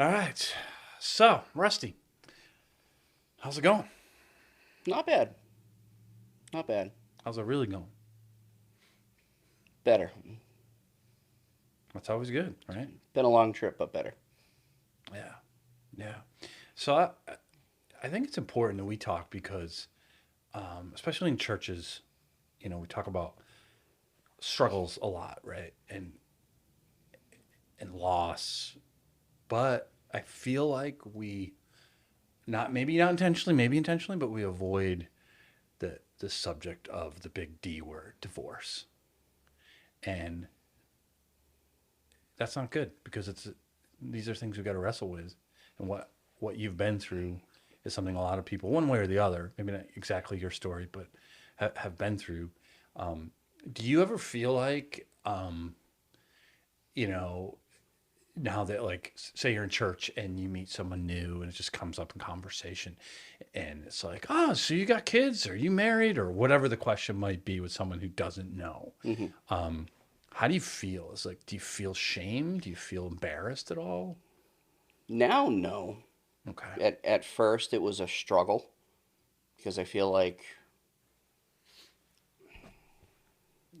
All right. So, Rusty, how's it going? Not bad. Not bad. How's it really going? Better. That's always good, right? Been a long trip, but better. Yeah. Yeah. So I think it's important that we talk because, especially in churches, we talk about struggles a lot, right? And loss. But I feel like we not intentionally, maybe intentionally, but we avoid the subject of the big D word, divorce. And that's not good because these are things we've got to wrestle with, and what you've been through is something a lot of people, one way or the other, maybe not exactly your story, but have been through. Um, do you ever feel like, you know, now that like say you're in church and you meet someone new and it just comes up in conversation, and it's like, oh, so you got kids? Are you married? Or whatever the question might be with someone who doesn't know. hmm Um, how do you feel? Is like, do you feel shame? Do you feel embarrassed at all? Now, no. Okay. At first, it was a struggle because I feel like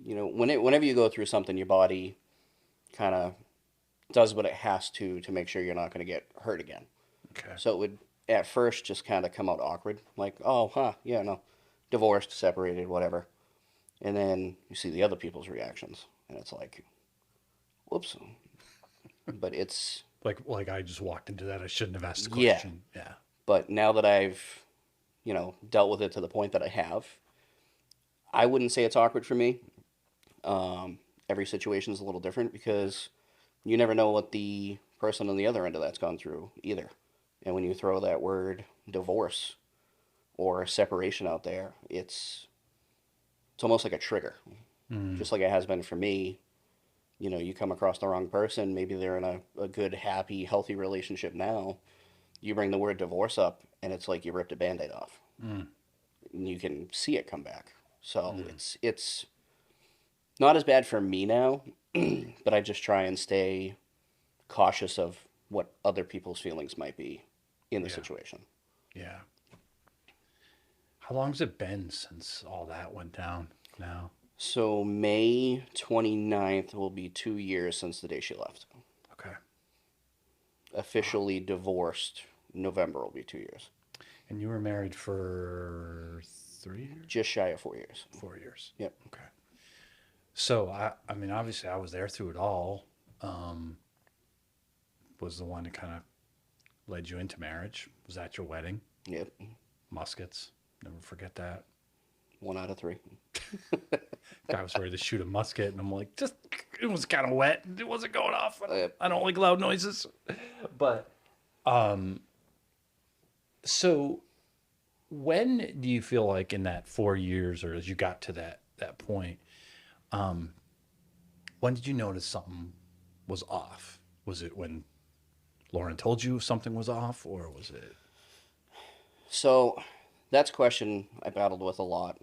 whenever you go through something, your body kind of does what it has to make sure you're not going to get hurt again. Okay. So it would at first just kind of come out awkward, like, oh, huh, yeah, no, divorced, separated, whatever. And then you see the other people's reactions, and it's like, whoops. But it's Like I just walked into that. I shouldn't have asked the yeah. question. Yeah. But now that I've dealt with it to the point that I have, I wouldn't say it's awkward for me. Um, every situation is a little different because you never know what the person on the other end of that's gone through either. And when you throw that word divorce or separation out there, it's almost like a trigger, Mm, just like it has been for me. You come across the wrong person. Maybe they're in a good, happy, healthy relationship now. You bring the word divorce up, and it's like you ripped a band-aid off. mm, And you can see it come back. So mm. it's not as bad for me now, but I just try and stay cautious of what other people's feelings might be in the Yeah. situation. Yeah. How long's it been since all that went down now? So May 29th will be 2 years since the day she left. Okay. Wow. Officially divorced, November will be 2 years. And you were married for 3 years? Just shy of 4 years. 4 years. Yep. Okay. So I mean, obviously, I was there through it all. Um, was the one that kind of led you into marriage. Was at your wedding. Yep. Muskets. Never forget that. 1 out of 3. Guy was ready to shoot a musket, and I'm like, just it was kind of wet. It wasn't going off. Yep. I don't like loud noises. But um, so when do you feel like in that 4 years, or as you got to that point, um, when did you notice something was off? Was it when Lauren told you something was off, or was it? So that's a question I battled with a lot.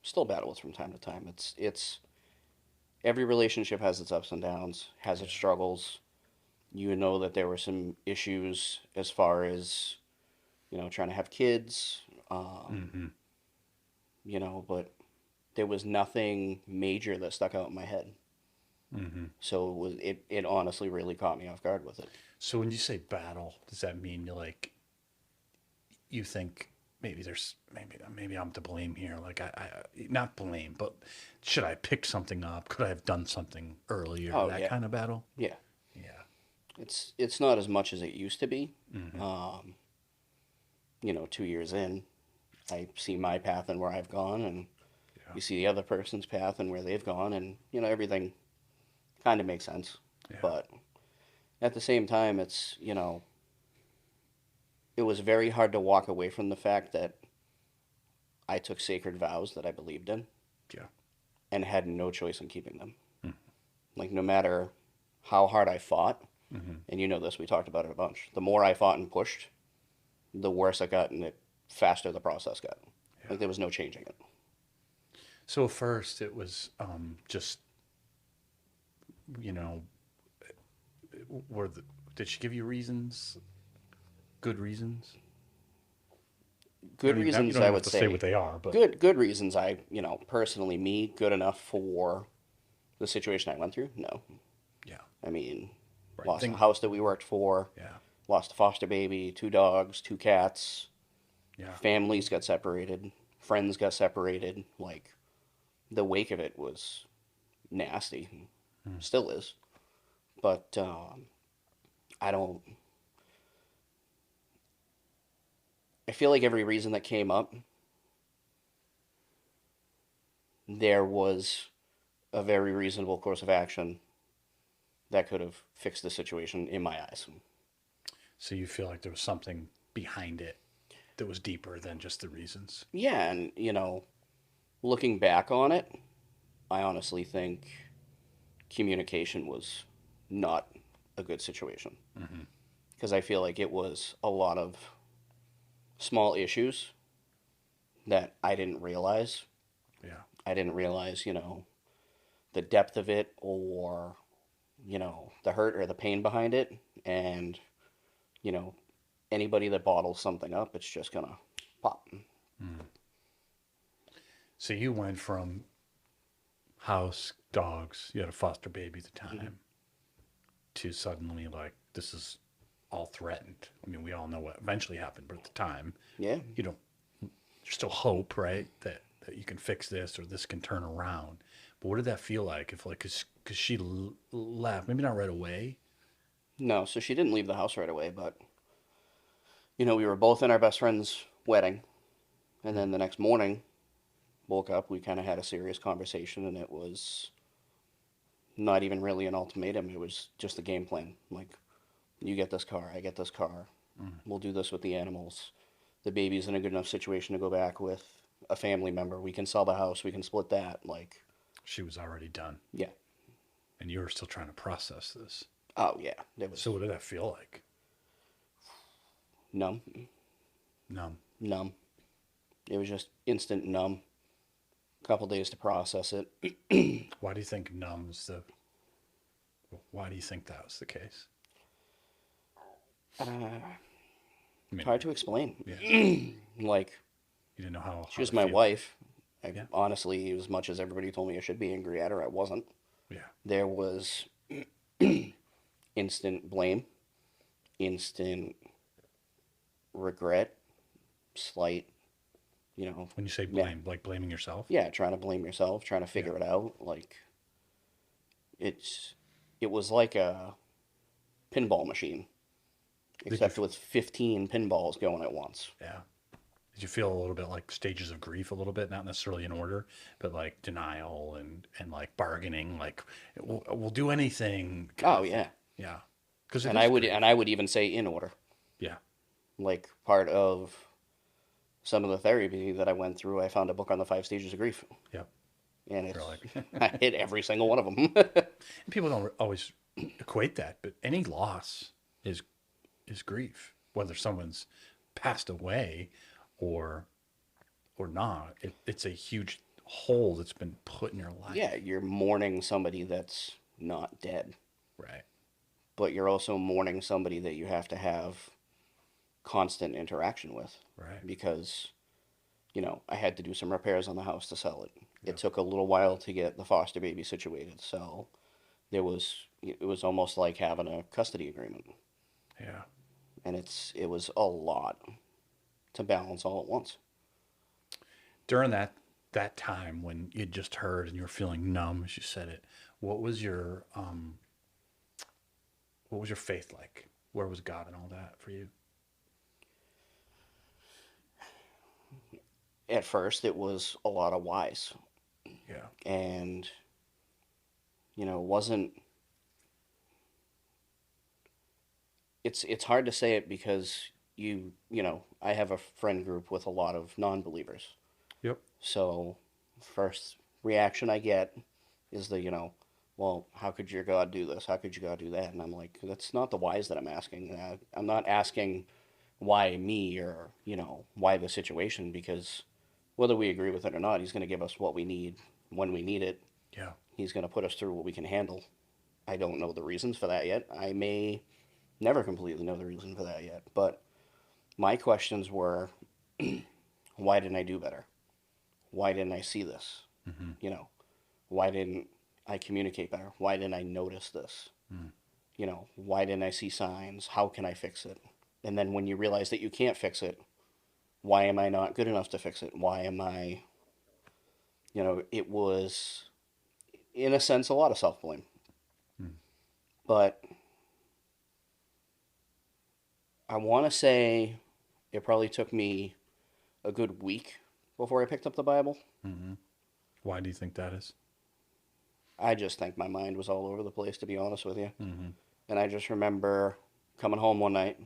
Still battle with from time to time. It's every relationship has its ups and downs, has its Yeah. struggles. You know that there were some issues as far as trying to have kids, um, Mm-hmm. but there was nothing major that stuck out in my head. Mm-hmm. So it honestly really caught me off guard with it. So when you say battle, does that mean you like you think maybe there's maybe I'm to blame here? Like not blame, but should I pick something up? Could I have done something earlier? Oh That yeah, kind of battle. yeah. Yeah. It's not as much as it used to be. Mm-hmm. Um, 2 years in, I see my path and where I've gone, and Yeah. you see the other person's path and where they've gone, and everything kind of makes sense. Yeah. But at the same time, it was very hard to walk away from the fact that I took sacred vows that I believed in Yeah. and had no choice in keeping them. Mm-hmm. Like, no matter how hard I fought, Mm-hmm. and this, we talked about it a bunch, the more I fought and pushed, the worse it got and the faster the process got. Yeah. Like, there was no changing it. So first it was just you know were the Did she give you reasons? Good reasons? Good You reasons, don't I even have would to say say. what they are, but Good reasons. Personally, me, good enough for the situation I went through? No. yeah, I mean, right. lost a house that we worked for, Yeah, lost a foster baby, two dogs, two cats, yeah. families got separated, friends got separated. Like, the wake of it was nasty. Still is. But I don't. I feel like every reason that came up, there was a very reasonable course of action that could have fixed the situation in my eyes. So you feel like there was something behind it that was deeper than just the reasons. Yeah, and looking back on it, I honestly think communication was not a good situation Mm-hmm. because I feel like it was a lot of small issues that I didn't realize. Yeah. I didn't realize, the depth of it or, the hurt or the pain behind it. And, you know, anybody that bottles something up, it's just gonna pop. Mm. So you went from house, dogs, you had a foster baby at the Mm-hmm. time, to suddenly like this is all threatened. I mean, we all know what eventually happened, but at the time, Yeah. you don't. There's still hope, right? That you can fix this or this can turn around. But what did that feel like? If like, cause she left, maybe not right away. No, so she didn't leave the house right away, but, we were both in our best friend's wedding. And Mm. then the next morning, woke up, we kind of had a serious conversation, and it was not even really an ultimatum. It was just a game plan. Like, you get this car, I get this car. Mm. We'll do this with the animals. The baby's in a good enough situation to go back with a family member. We can sell the house, we can split that. Like, She was already done, yeah. and you were still trying to process this. Oh, yeah. It So was what did that feel like? numb. Numb. Numb. It was just instant numb. A couple days to process it. Why do you think numb's the? Why do you think that was the case? I It's mean, hard to explain. yeah, Like, you didn't know she how was to my feel. wife. Yeah, Honestly, as much as everybody told me I should be angry at her, I wasn't. yeah. There was instant blame, instant regret, slight, you know, When you say yeah, blame, like blaming yourself. yeah, trying to blame yourself, trying to Yeah, figure it out. Like, it's, it was like a pinball machine, did you? except with 15 pinballs going at once. Yeah. Did you feel a little bit like stages of grief a little bit, not necessarily in order, but like denial and like bargaining, like we'll do anything kind Oh of thing. yeah, Yeah, because it and is I grief. would even say in order. Yeah, Like, part of some of the therapy that I went through, I found a book on the 5 stages of grief, yep. and You're it's like, I hit every single one of them. people don't always equate that, but any loss is is grief, whether someone's passed away or or not. It's a huge hole that's been put in your Yeah, life. you're mourning somebody that's not dead, Right, but you're also mourning somebody that you have to have constant interaction with right. because, I had to do some repairs on the house to sell it. It Yep. took a little while to get the foster baby situated, so it was almost like having a custody agreement, Yeah. and it was a lot to balance all at once. During that time when you just heard and you were feeling numb as you said it, what was your what was your faith like? Where was God and all that for you? At first, it was a lot of whys, Yeah. and wasn't. It's hard to say it because I have a friend group with a lot of non-believers. Yep. So, first reaction I get is well, how could your God do this? How could your God do that? And I'm like, that's not the whys that I'm asking. I'm not asking why me or, why the situation, because whether we agree with it or not, He's going to give us what we need when we need it. Yeah. He's going to put us through what we can handle. I don't know the reasons for that yet. I may Never completely know the reason for that yet. But my questions were, why didn't I do better? Why didn't I see this? Mm-hmm. You know, why didn't I communicate better? Why didn't I notice this? Mm. You know, why didn't I see signs? How can I fix it? And then when you realize that you can't fix it, why am I not good enough to fix it? Why am I, it was, in a sense, a lot of self blame. Mm. But I want to say it probably took me a good week before I picked up the Bible. Mm-hmm. Why do you think that is? I just think my mind was all over the place, to be honest with you. Mm-hmm. And I just remember coming home one night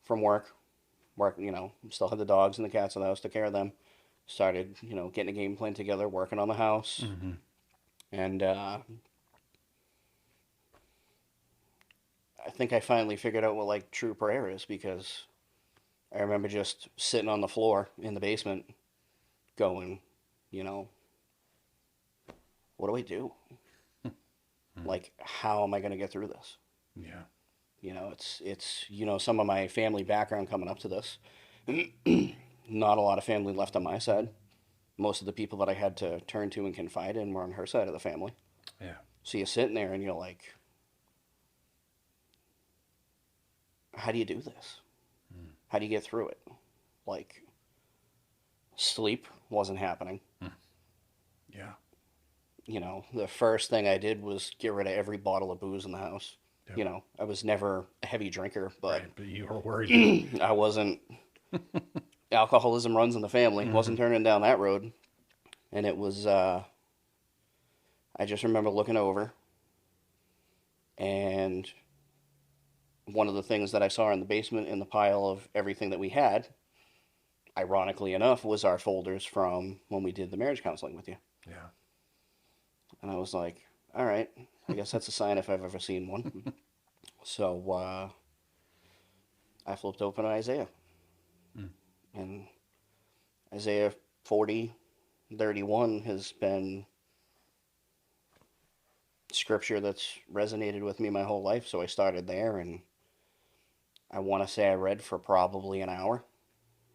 from work, still had the dogs and the cats in the house, took care of them. Started, getting a game plan together, working on the house. Mm-hmm. And I think I finally figured out what like true prayer is because I remember just sitting on the floor in the basement going, you know, what do I do? Mm. Like, how am I going to get through this? Yeah. It's some of my family background coming up to this. Not a lot of family left on my side. Most of the people that I had to turn to and confide in were on her side of the family. Yeah. So you're sitting there and you're like, how do you do this? Mm. How do you get through it? Like, sleep wasn't happening. Mm. Yeah. The first thing I did was get rid of every bottle of booze in the house. Yep. I was never a heavy drinker, but Right. But you were worried. I wasn't. Alcoholism runs in the family. Mm-hmm. Wasn't turning down that road. And it was, I just remember looking over, and one of the things that I saw in the basement in the pile of everything that we had, ironically enough, was our folders from when we did the marriage counseling with you. Yeah. And I was like, all right, I guess that's a sign if I've ever seen one. So I flipped open Isaiah. Mm. And Isaiah 40:31 has been scripture that's resonated with me my whole life. So I started there, and I want to say I read for probably an hour.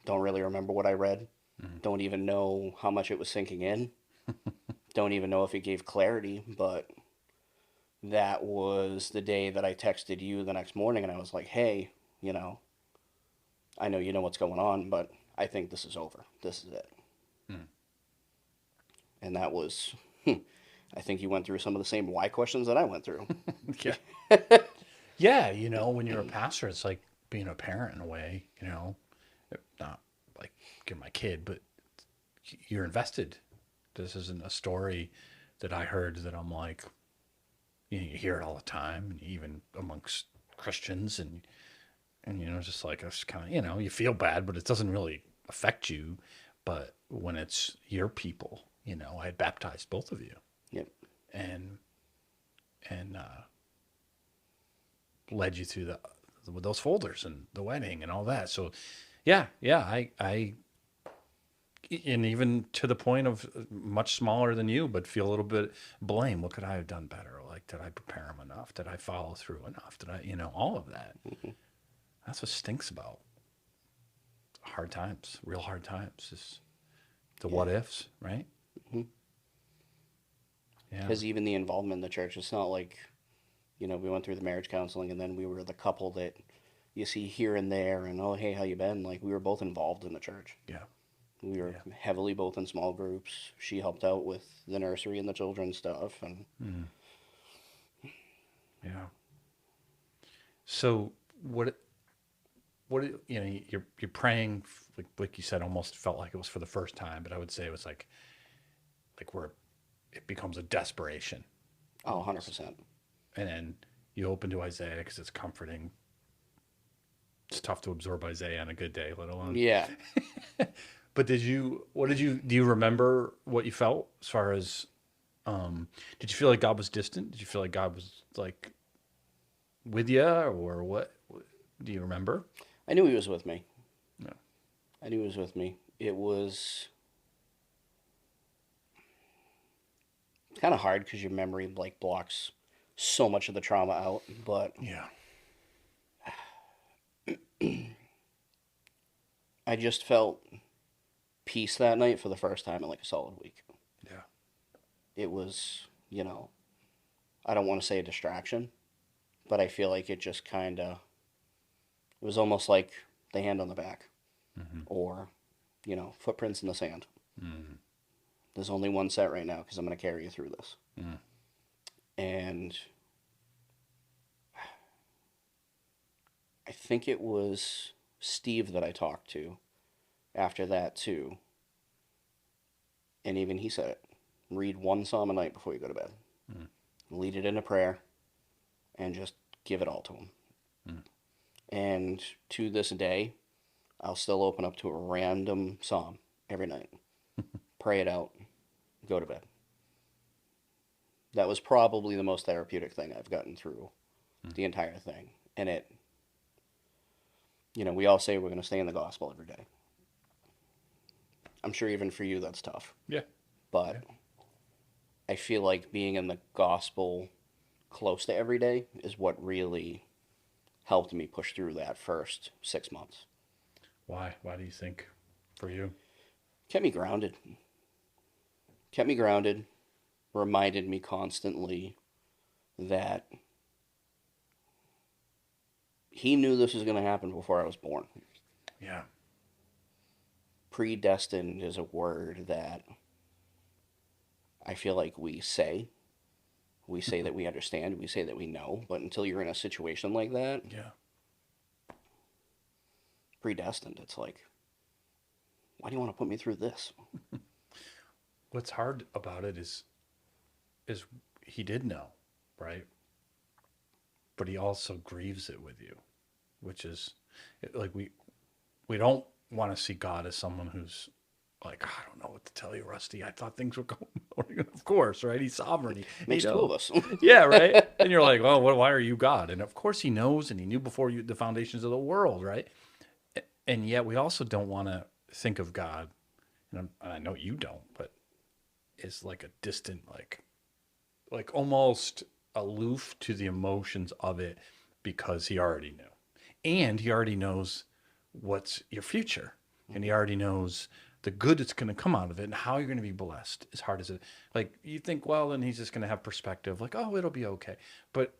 Don't really remember what I read. Mm. Don't even know how much it was sinking in. Don't even know if it gave clarity, but that was the day that I texted you the next morning and I was like, hey, I know you know what's going on, but I think this is over. This is it. Mm. And that was, I think you went through some of the same why questions that I went through. Yeah. Yeah. When you're a pastor, it's like being a parent in a way. Not like you're my kid, but you're invested. This isn't a story that I heard that I'm like, you hear it all the time, even amongst Christians, and just like it's kind of you feel bad, but it doesn't really affect you. But when it's your people, I had baptized both of you, Yep. and led you through with those folders and the wedding and all that. So, yeah, I and even to the point of much smaller than you, but feel a little bit blame. What could I have done better? Like, did I prepare him enough? Did I follow through enough? Did I, all of that? Mm-hmm. That's what stinks about hard times, real hard times, is the Yeah. what ifs, right? Mm-hmm. Yeah. Because even the involvement in the church, it's not like, we went through the marriage counseling and then we were the couple that you see here and there and, oh, hey, how you been? Like, we were both involved in the church. Yeah. We were Yeah. heavily both in small groups. She helped out with the nursery and the children's stuff. And Mm. Yeah. So what you're praying, like you said, almost felt like it was for the first time, but I would say it was like where it becomes a desperation, oh, almost. 100%. And then you open to Isaiah because it's comforting. It's tough to absorb Isaiah on a good day, let alone. Yeah. But do you remember what you felt as far as, did you feel like God was distant? Did you feel like God was like with you, or what? Do you remember? I knew he was with me. No. I knew he was with me. It was kind of hard because your memory like blocks so much of the trauma out. But Yeah. I just felt peace that night for the first time in like a solid week. Yeah. It was, I don't want to say a distraction, but I feel like it just kind of, it was almost like the hand on the back Mm-hmm. or, footprints in the sand. Mm-hmm. There's only one set right now because I'm going to carry you through this. Mm-hmm. And I think it was Steve that I talked to after that too. And even he said it. Read one psalm a night before you go to bed. Mm-hmm. Lead it in a prayer and just give it all to him. Mm-hmm. And to this day, I'll still open up to a random psalm every night. Pray it out. Go to bed. That was probably the most therapeutic thing I've gotten through the entire thing. And it, we all say we're going to stay in the gospel every day. I'm sure even for you that's tough. Yeah. But Yeah. I feel like being in the gospel close to every day is what really helped me push through that first 6 months. Why? Why do you think for you? Kept me grounded. Kept me grounded. Reminded me constantly that he knew this was going to happen before I was born. Yeah. Predestined is a word that I feel like we say. We say that we understand. We say that we know. But until you're in a situation like that, Yeah. predestined, it's like, why do you want to put me through this? What's hard about it is he did know, right? But he also grieves it with you, which is like we don't want to see God as someone who's like, I don't know what to tell you, Rusty. I thought things were going. Of course, right? He's sovereign. Makes two of us. Yeah, right. And you're like, well, why are you God? And of course, he knows, and he knew before the foundations of the world, right? And yet, we also don't want to think of God, and I know you don't, but it's like a distant, like almost aloof to the emotions of it because he already knew, and he already knows what's your future, and he already knows the good that's going to come out of it and how you're going to be blessed. As hard as it, like you think, well, then he's just going to have perspective, like, oh, it'll be okay. But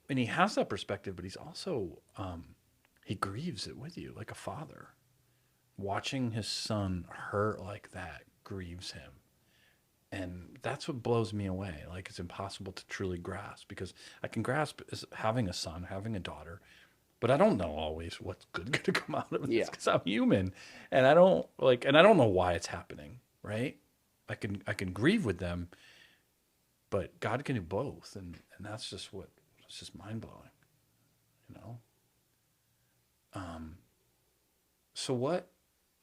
and he has that perspective, but he's also he grieves it with you like a father. Watching his son hurt like that grieves him. And that's what blows me away. Like it's impossible to truly grasp because I can grasp as having a son, having a daughter, but I don't know always what's good going to come out of it Yeah. because I'm human, and I don't know why it's happening. Right? I can grieve with them, but God can do both, and that's just it's just mind blowing, you know. So what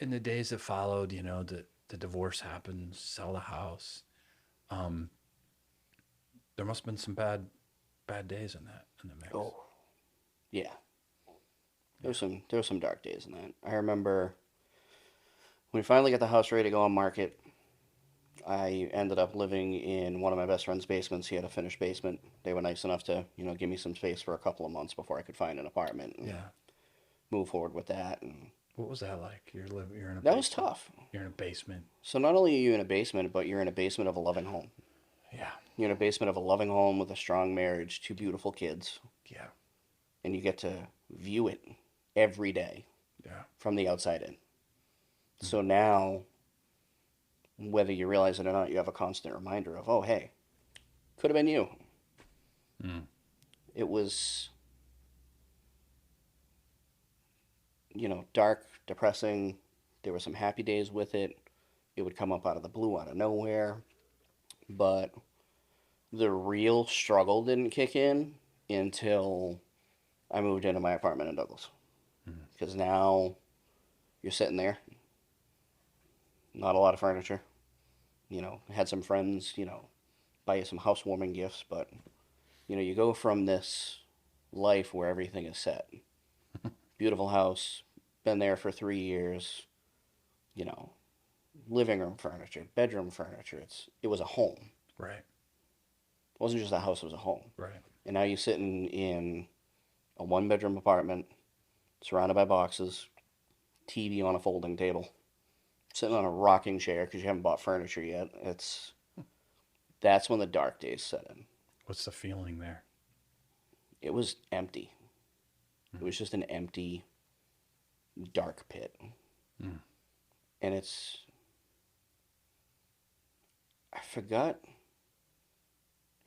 in the days that followed, the divorce happened, sell the house. There must have been some bad days in the mix. Oh, yeah. There were some dark days in that. I remember when we finally got the house ready to go on market. I ended up living in one of my best friend's basements. He had a finished basement. They were nice enough to, give me some space for a couple of months before I could find an apartment and Yeah. move forward with that. And What was that like? You're in a that was basement. tough. You're in a basement. So not only are you in a basement, but you're in a basement of a loving home. Yeah. You're in a basement of a loving home with a strong marriage, two beautiful kids, Yeah. and you get to view it every day Yeah. from the outside in. So now, whether you realize it or not, you have a constant reminder of, oh, hey, could have been you. Mm. It was, dark, depressing. There were some happy days with it. It would come up out of the blue, out of nowhere. But the real struggle didn't kick in until I moved into my apartment in Douglas. Because now you're sitting there, not a lot of furniture. Had some friends, buy you some housewarming gifts, but, you go from this life where everything is set. Beautiful house, been there for 3 years, living room furniture, bedroom furniture. It was a home. Right. It wasn't just a house, it was a home. Right. And now you're sitting in a one-bedroom apartment, surrounded by boxes, TV on a folding table, sitting on a rocking chair because you haven't bought furniture yet. That's when the dark days set in. What's the feeling there? It was empty. It was just an empty, dark pit. Mm. And I forgot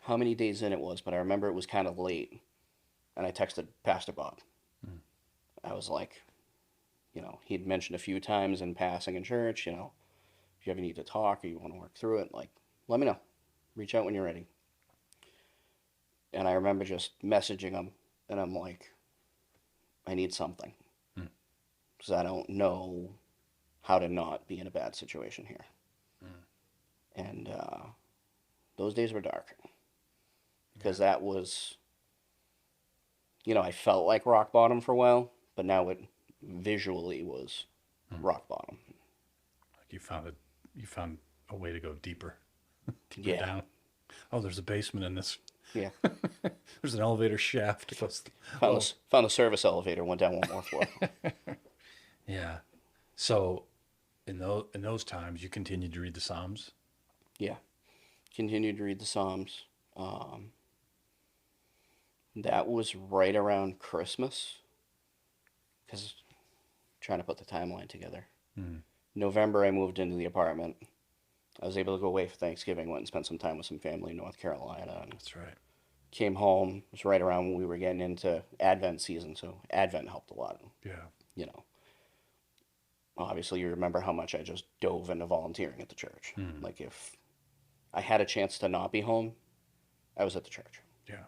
how many days in it was, but I remember it was kind of late. And I texted Pastor Bob. Mm. I was like, he'd mentioned a few times in passing in church, if you ever need to talk or you want to work through it, like, let me know. Reach out when you're ready. And I remember just messaging him, and I'm like, I need something. Because I don't know how to not be in a bad situation here. And those days were dark. Because that was, I felt like rock bottom for a while, but now it visually was rock bottom. Like you found a way to go deeper, deeper Yeah. down. Oh, there's a basement in this. Yeah. There's an elevator shaft. Found the service elevator, went down one more floor. Yeah. So, in those times, you continued to read the Psalms. Yeah. Continued to read the Psalms. That was right around Christmas. Because trying to put the timeline together. November, I moved into the apartment. I was able to go away for Thanksgiving, went and spent some time with some family in North Carolina. And That's right. came home. It was right around when we were getting into Advent season, so Advent helped a lot. Yeah. Obviously, you remember how much I just dove into volunteering at the church. Like, if I had a chance to not be home, I was at the church. Yeah.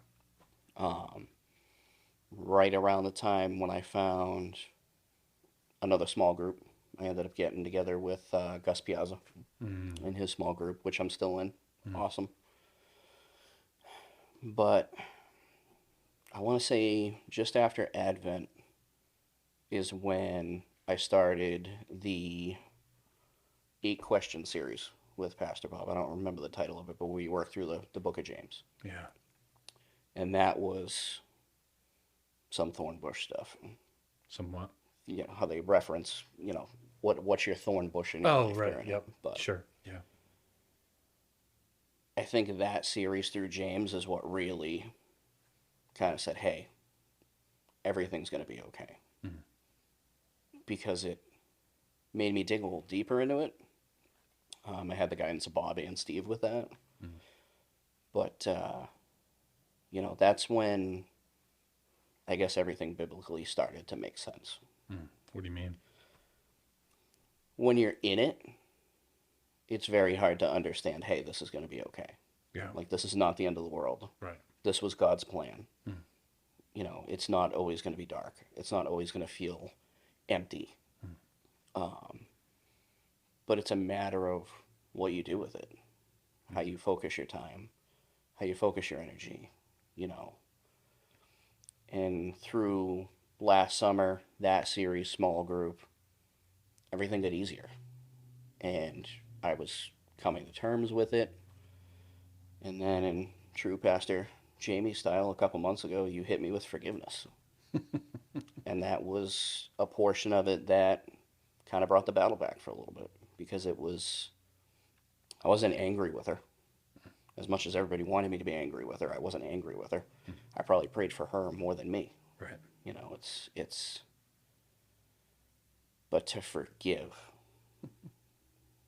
Right around the time when I found another small group, I ended up getting together with Gus Piazza in his small group, which I'm still in. Awesome. But I want to say just after Advent is when I started the 8-question series with Pastor Bob. I don't remember the title of it, but we worked through the book of James. Yeah. And that was some thorn bush stuff. Somewhat. How they reference, what's your thorn bush in your life? Oh, right. During Yep. it. But Sure. Yeah. I think that series through James is what really kind of said, hey, everything's going to be okay. Because it made me dig a little deeper into it. I had the guidance of Bob and Steve with that. But, that's when I guess everything biblically started to make sense. What do you mean? When you're in it, it's very hard to understand, hey, this is going to be okay. Yeah. Like, this is not the end of the world. Right. This was God's plan. It's not always going to be dark. It's not always going to feel empty. But it's a matter of what you do with it, how you focus your time, how you focus your energy, And through last summer, that series, small group, everything got easier. And I was coming to terms with it. And then in true Pastor Jamie style, a couple months ago, you hit me with forgiveness. And that was a portion of it that kind of brought the battle back for a little bit. Because I wasn't angry with her. As much as everybody wanted me to be angry with her, I wasn't angry with her. I probably prayed for her more than me. Right. But to forgive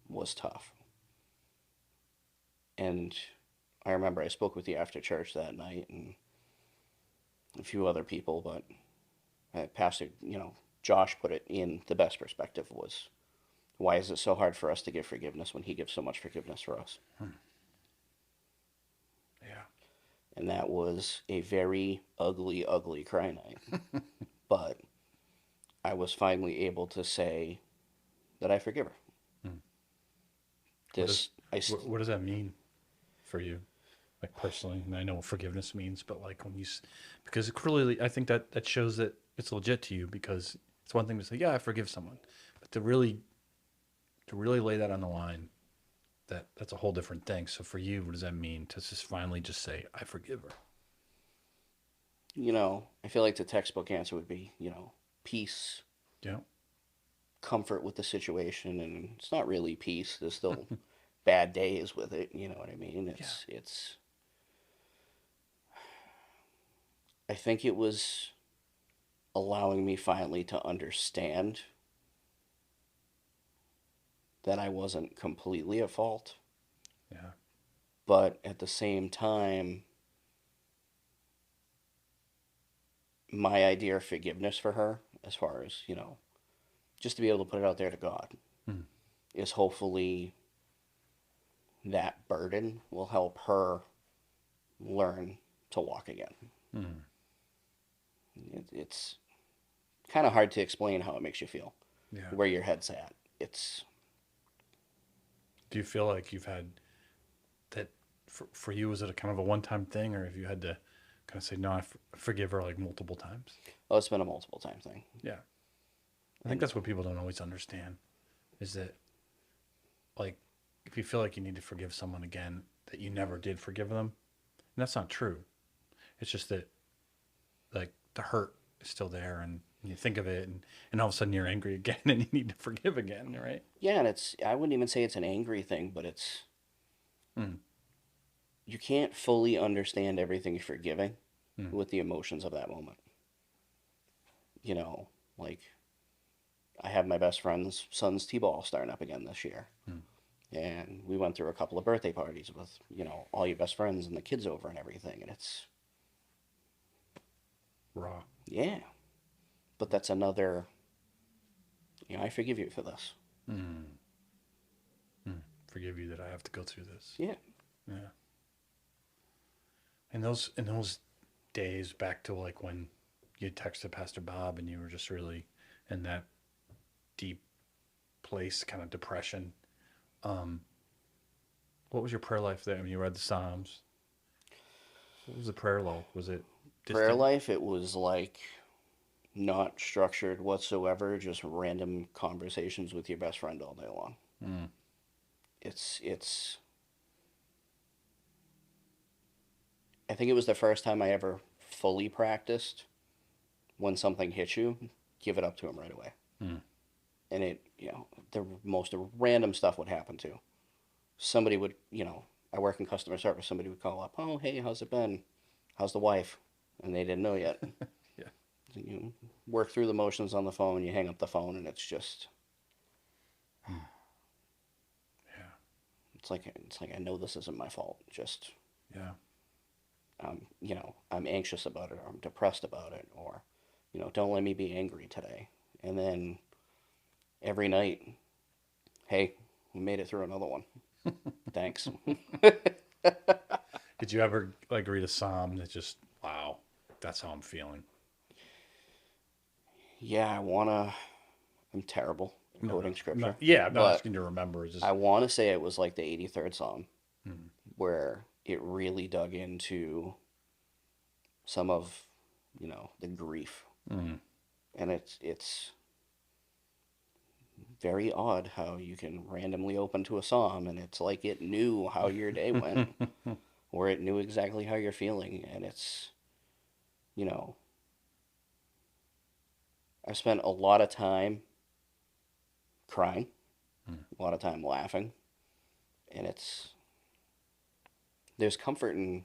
was tough. And I remember I spoke with you after church that night and a few other people, but Pastor, Josh put it in the best perspective was, why is it so hard for us to give forgiveness when he gives so much forgiveness for us? Yeah. And that was a very ugly, ugly cry night. But I was finally able to say that I forgive her. What does that mean for you, like personally? And I know what forgiveness means, but like because clearly I think that shows that it's legit to you, because it's one thing to say, yeah, I forgive someone, but to really lay that on the line, that's a whole different thing. So for you, what does that mean to just finally just say, I forgive her? I feel like the textbook answer would be, peace, Yeah. comfort with the situation, and it's not really peace. There's still bad days with it. You know what I mean? Yeah. It's. I think it was allowing me finally to understand that I wasn't completely at fault, Yeah. but at the same time, my idea of forgiveness for her, as far as, just to be able to put it out there to God, Mm. is hopefully that burden will help her learn to walk again. Mm. It's kind of hard to explain how it makes you feel, Yeah. where your head's at. It's, Do you feel like you've had that for you? Was it a kind of a one-time thing, or have you had to kind of say, no, forgive her like multiple times? oh, it's been a multiple time thing. Yeah. I think that's what people don't always understand is that, like, if you feel like you need to forgive someone again, that you never did forgive them. And that's not true. It's just that, like, the hurt is still there and you think of it and all of a sudden you're angry again and you need to forgive again, right? Yeah, and I wouldn't even say it's an angry thing, but Mm. you can't fully understand everything you're forgiving Mm. with the emotions of that moment. You know, like, I have my best friend's son's T-ball starting up again this year. Mm. And we went through a couple of birthday parties with, all your best friends and the kids over and everything. And it's, Raw. yeah. But that's another, I forgive you for this. Mm. Mm. Forgive you that I have to go through this. Yeah. Yeah. In those days back to like when you texted Pastor Bob and you were just really in that deep place, kind of depression. Um, what was your prayer life there? I mean, you read the Psalms. What was the prayer life? Was it Prayer distant? life, it was like not structured whatsoever, just random conversations with your best friend all day long. Mm. It's I think it was the first time I ever fully practiced when something hits you, give it up to him right away. Mm. And the most random stuff would happen too. Somebody would, I work in customer service, somebody would call up, oh, hey, how's it been? How's the wife? And they didn't know yet. Yeah. You work through the motions on the phone, you hang up the phone, and it's just, Yeah. it's like I know this isn't my fault. Just, Yeah. I'm anxious about it, or I'm depressed about it, or, don't let me be angry today. And then every night, hey, we made it through another one. Thanks. Did you ever like read a psalm that just wow, that's how I'm feeling? Yeah, I'm terrible at No, no, quoting no. scripture, Yeah, I'm not but asking you to remember. It's just I want to say it was like the 83rd Psalm mm. where it really dug into some of, the grief. Mm. And it's very odd how you can randomly open to a psalm and it's like it knew how your day went or it knew exactly how you're feeling. And it's, you know, I spent a lot of time crying, Mm. a lot of time laughing, and there's comfort in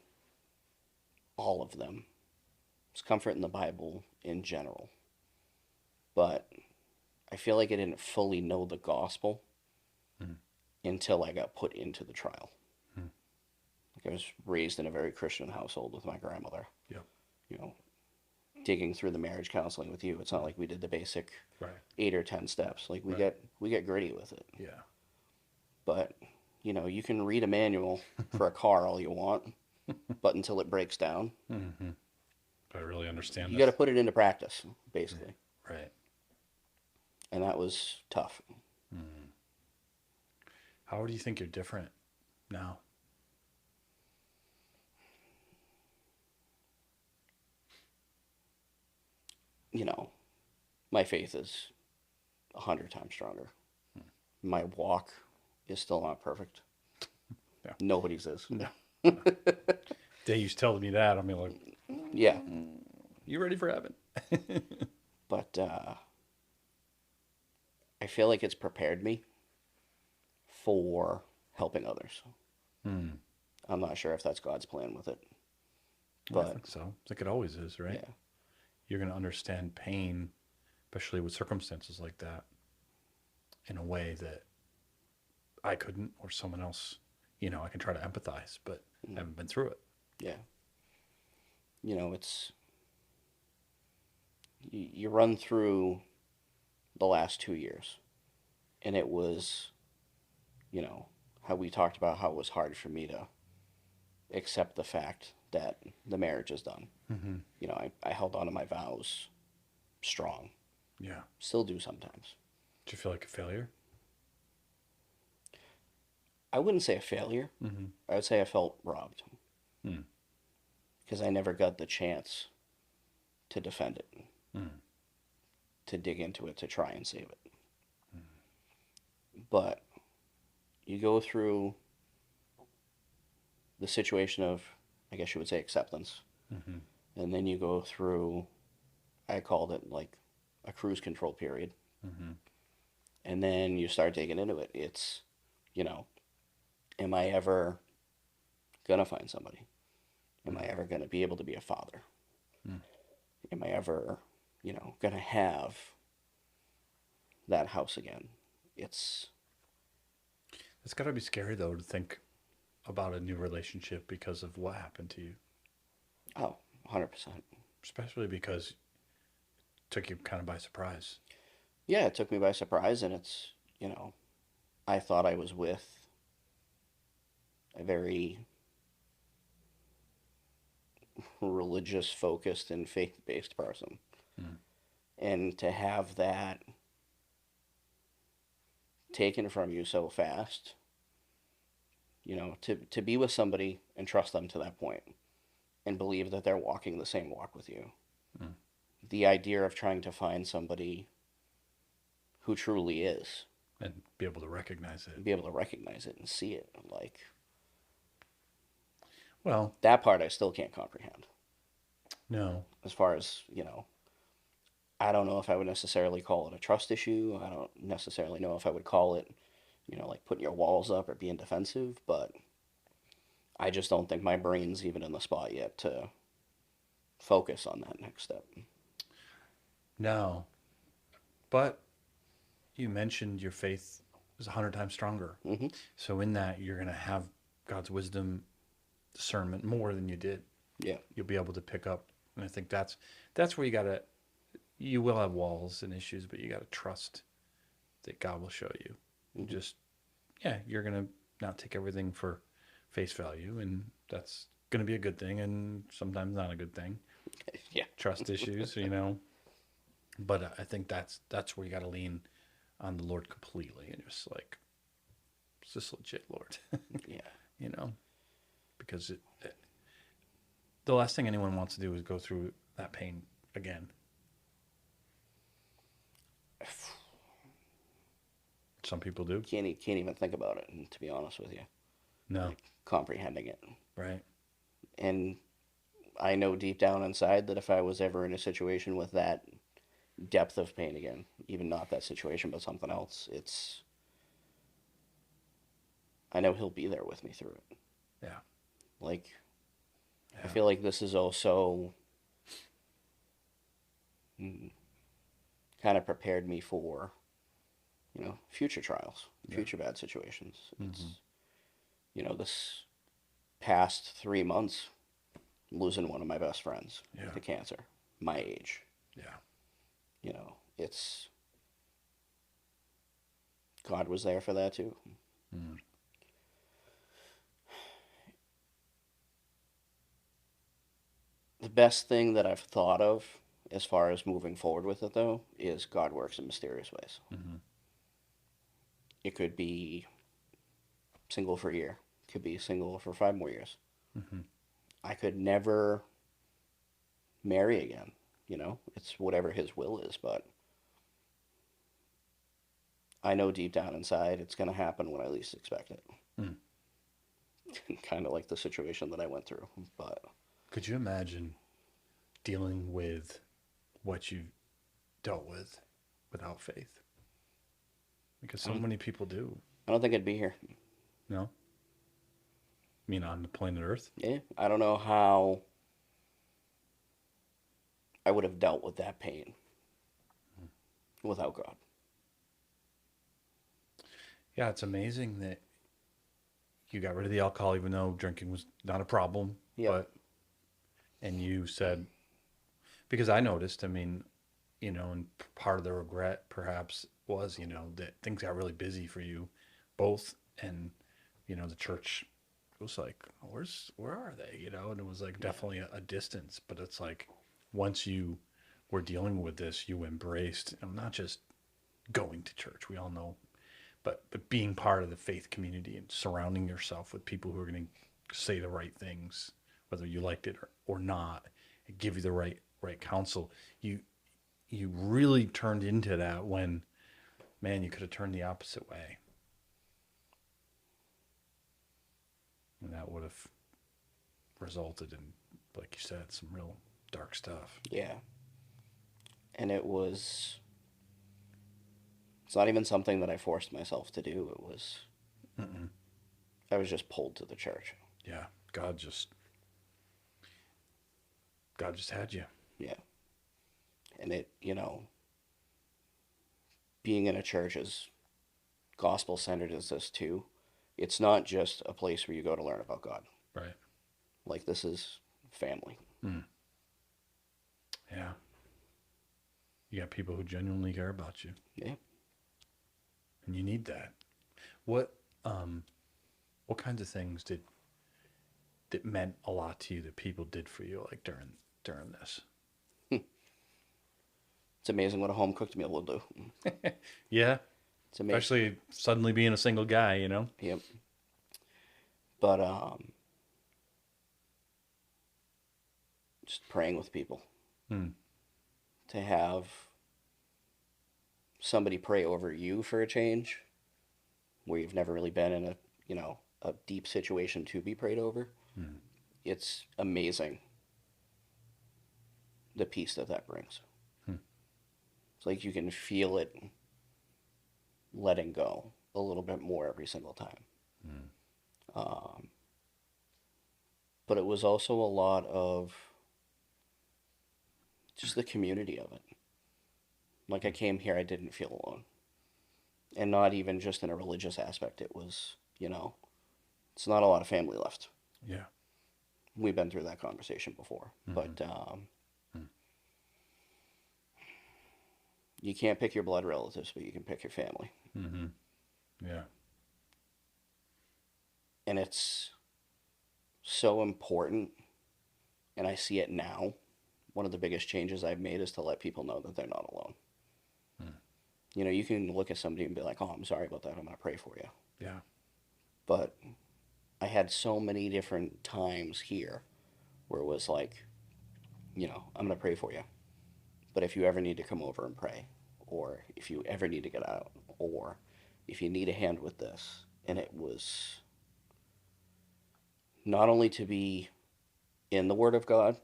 all of them. There's comfort in the Bible in general. But I feel like I didn't fully know the gospel Mm. until I got put into the trial. Mm. Like I was raised in a very Christian household with my grandmother. Yep. You know, digging through the marriage counseling with you. It's not like we did the basic Right. 8 or 10 steps. Like we Right. get gritty with it. Yeah. But you can read a manual for a car all you want, but until it breaks down, Mm-hmm. I really understand you this. got to put it into practice, basically. Right. And that was tough. Mm. How do you think you're different now? My faith is 100 times stronger. My walk is still not perfect. Yeah. Nobody's is. No. They used to tell me that. I mean, like, Yeah. you ready for heaven? But I feel like it's prepared me for helping others. Hmm. I'm not sure if that's God's plan with it, I but think so. It's like it always is, right? yeah. You're going to understand pain, especially with circumstances like that, in a way that I couldn't, or someone else. I can try to empathize, but I Mm, haven't been through it. yeah. It's you run through the last 2 years, and it was, you know, how we talked about how it was hard for me to accept the fact that the marriage is done. Hmm. I held on to my vows strong. Yeah. Still do sometimes. Do you feel like a failure? I wouldn't say a failure. Mm-hmm. I would say I felt robbed Mm. because I never got the chance to defend it, Mm. to dig into it, to try and save it. But you go through the situation of, I guess you would say, acceptance. Mm-hmm. And then you go through, I called it like a cruise control period. Mm-hmm. And then you start digging into it. It's, you know, am I ever going to find somebody? Am I ever going to be able to be a father? Mm. Am I ever, going to have that house again? It's, It's got to be scary, though, to think about a new relationship because of what happened to you, oh, 100%. especially because it took you kind of by surprise. Yeah, it took me by surprise. And it's, I thought I was with a very religious focused and faith based person. Mm. And to have that taken from you so fast, to be with somebody and trust them to that point and believe that they're walking the same walk with you. Mm. The idea of trying to find somebody who truly is, And be able to recognize it. be able to recognize it and see it, like Well, that part I still can't comprehend. no. As far as, I don't know if I would necessarily call it a trust issue. I don't necessarily know if I would call it, like putting your walls up or being defensive, but I just don't think my brain's even in the spot yet to focus on that next step. No. But you mentioned your faith is 100 times stronger. Hmm. So, in that, you're going to have God's wisdom, discernment more than you did. Yeah. You'll be able to pick up. And I think that's where you will have walls and issues, but you got to trust that God will show you. Hmm. Just, yeah, you're going to not take everything for face value, and that's going to be a good thing, and sometimes not a good thing. Yeah. Trust issues, But I think that's where you got to lean on the Lord completely, and just like, is this legit, Lord? Yeah. you know, because the last thing anyone wants to do is go through that pain again. Some people do. Can't even think about it, to be honest with you. No, Like comprehending it. right? And I know deep down inside that if I was ever in a situation with that depth of pain again, even not that situation, but something else, I know he'll be there with me through it. Yeah, Like, I yeah, feel like this is also mm, kind of prepared me for, future trials, yeah. future bad situations. Hmm. This past 3 months, losing one of my best friends Yeah, to cancer, my age. yeah. It's God was there for that too. Mm. The best thing that I've thought of as far as moving forward with it, though, is God works in mysterious ways. Hmm. It could be single for a year, could be single for 5 more years. Hmm. I could never marry again. It's whatever His will is, but I know deep down inside it's going to happen when I least expect it. Mm. Kind of like the situation that I went through. But Could you imagine dealing with what you dealt with without faith? because I so don't, many people do. I don't think I'd be here. No, I mean on the planet Earth. Yeah, I don't know how I would have dealt with that pain without God. Yeah, it's amazing that you got rid of the alcohol, even though drinking was not a problem. Yep. But and you said because I noticed. I mean, and part of the regret perhaps was, that things got really busy for you both. And, the church was like, where are they? And it was like Yeah. definitely a distance. But it's like once you were dealing with this, you embraced, not just going to church, we all know, but being part of the faith community and surrounding yourself with people who are going to say the right things, whether you liked it or not, and give you the right counsel. You really turned into that when, man, you could have turned the opposite way. And that would have resulted in, like you said, some real dark stuff. Yeah. And it's not even something that I forced myself to do. Mm-mm. I was just pulled to the church. Yeah. God just had you. Yeah. And being in a church as gospel centered as this too, it's not just a place where you go to learn about God. Right. Like, this is family. Mm. Yeah. You got people who genuinely care about you. Yeah. And you need that. What um what kinds of things that meant a lot to you that people did for you, like during this? It's amazing what a home cooked meal will do. Yeah, It's amazing. especially suddenly being a single guy. Yep. But just praying with people, Hmm. to have somebody pray over you for a change where you've never really been in a deep situation to be prayed over. Hmm. It's amazing the peace that brings. Hmm. It's like you can feel it letting go a little bit more every single time. Hmm. Um, but it was also a lot of just the community of it. Like, I came here, I didn't feel alone. And not even just in a religious aspect. It was, it's not a lot of family left. Yeah. We've been through that conversation before. Hmm. But Hmm. you can't pick your blood relatives, but you can pick your family. Hmm. Yeah. And it's so important. And I see it now. One of the biggest changes I've made is to let people know that they're not alone. Hmm. You can look at somebody and be like, oh, I'm sorry about that. I'm going to pray for you. Yeah. But I had so many different times here where it was like, I'm going to pray for you. But if you ever need to come over and pray, or if you ever need to get out, or if you need a hand with this. And it was not only to be in the Word of God,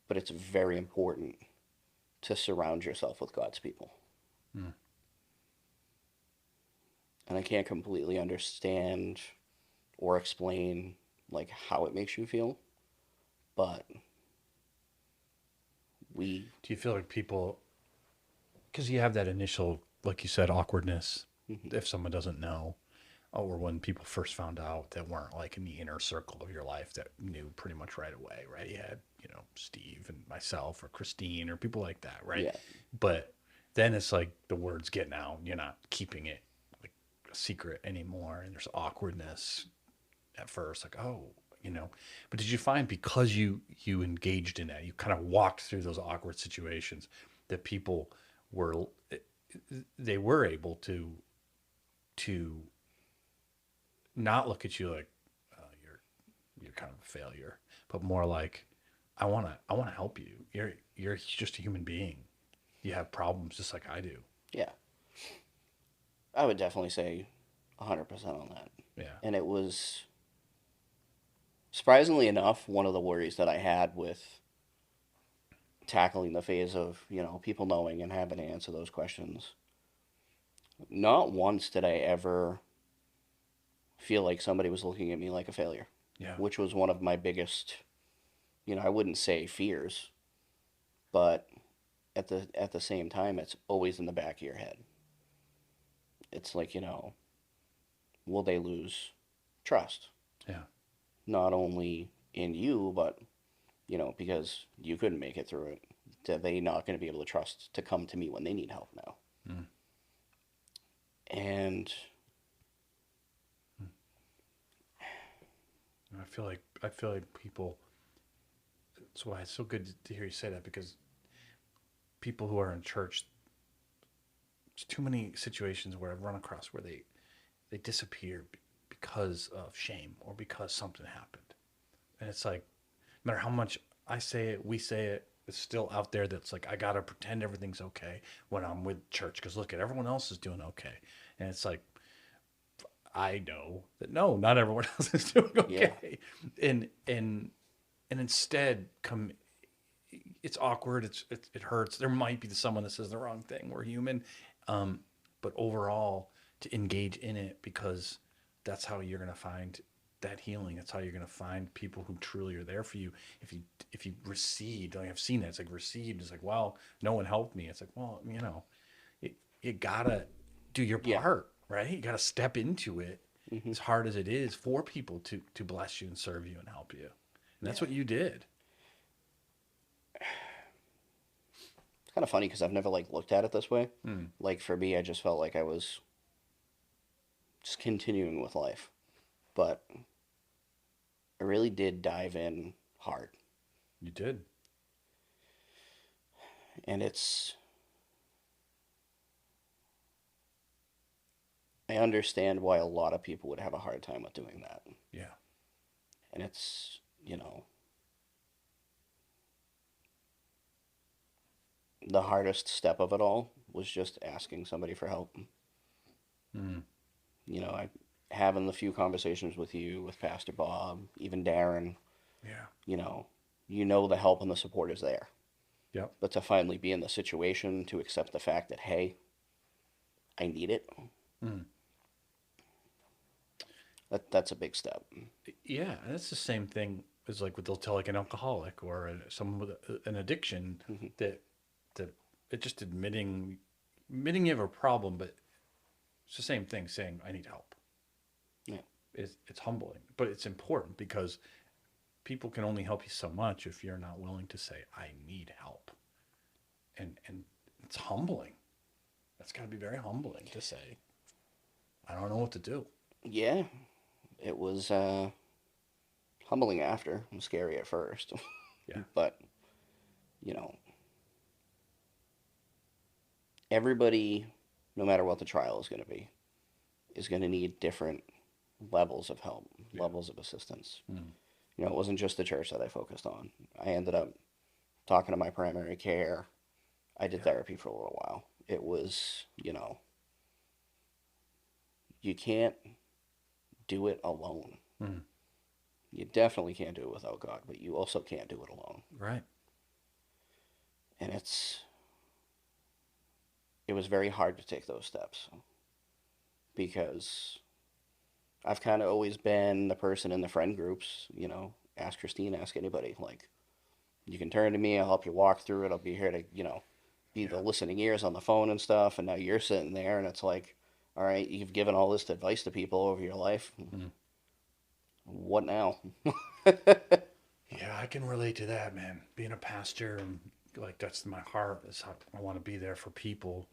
but it's very important to surround yourself with God's people. Hmm. And I can't completely understand or explain like how it makes you feel, but we Do you feel like people, because you have that initial, like you said, awkwardness Mhm. if someone doesn't know, or when people first found out that weren't like in the inner circle of your life that knew pretty much right away, right? You had, Steve and myself or Christine or people like that, right? yeah, But then it's like the word's getting out. You're not keeping it like a secret anymore. And there's awkwardness at first, like, oh, but did you find because you engaged in that, you kind of walked through those awkward situations, that people were they were able to not look at you like, you're kind of a failure, but more like, I want to help you. You're just a human being. You have problems just like I do. yeah. I would definitely say 100% on that. Yeah. And it was surprisingly enough one of the worries that I had with tackling the phase of, people knowing and having to answer those questions Not once did I ever feel like somebody was looking at me like a failure, Yeah. which was one of my biggest, I wouldn't say fears, but at the same time, it's always in the back of your head. It's like, will they lose trust? Yeah. Not only in you, but, because you couldn't make it through it, are they not going to be able to trust to come to me when they need help now? Mm. And I feel like people. That's why it's so good to hear you say that, because people who are in church, there's too many situations where I've run across where they disappear because of shame or because something happened, and it's like, no matter how much I say it, we say it, it's still out there. That's like, I gotta pretend everything's okay when I'm with church because look at everyone else is doing okay, and it's like, I know that no, not everyone else is doing yeah, okay, and instead come, it's awkward, it hurts. There might be someone that says the wrong thing. We're human, um, but overall, to engage in it, because that's how you're gonna find that healing. That's how you're gonna find people who truly are there for you. If you recede, like I've seen that, it's like recede. It's like, well, no one helped me. It's like, well, you gotta do your yeah, part, right? You gotta step into it, hmm, as hard as it is for people to bless you and serve you and help you. And that's yeah. what you did. It's kind of funny because I've never like looked at it this way. Mm, Like for me, I just felt like I was just continuing with life, but I really did dive in hard, you did. and I understand why a lot of people would have a hard time with doing that, Yeah. and it's the hardest step of it all was just asking somebody for help. Mm, I having the few conversations with you, with Pastor Bob, even Darren, yeah. you know, the help and the support is there. Yep. But to finally be in the situation to accept the fact that, hey, I need it, Mm. that's a big step. Yeah, and it's the same thing as like what they'll tell like an alcoholic or someone with an addiction, Hmm. that that it just admitting you have a problem, but it's the same thing saying I need help. Yeah, It's humbling, but it's important because people can only help you so much if you're not willing to say I need help, and it's humbling. That's got to be very humbling to say I don't know what to do. yeah, it was humbling after, and scary at first, Yeah. but you know, everybody, no matter what the trial is going to be, is going to need different levels of help, Yeah. levels of assistance. Mm. It wasn't just the church that I focused on. I ended up talking to my primary care. I did Yeah. therapy for a little while. It was, you can't do it alone. Mm. You definitely can't do it without God, but you also can't do it alone. Right. And it was very hard to take those steps because I've kind of always been the person in the friend groups, ask Christine, ask anybody. Like, you can turn to me, I'll help you walk through it. I'll be here to, be the Yeah. listening ears on the phone and stuff. And now you're sitting there and it's like, all right, you've given all this advice to people over your life. Mm. What now? Yeah, I can relate to that, man. Being a pastor, and like that's my heart. Is how I want to be there for people.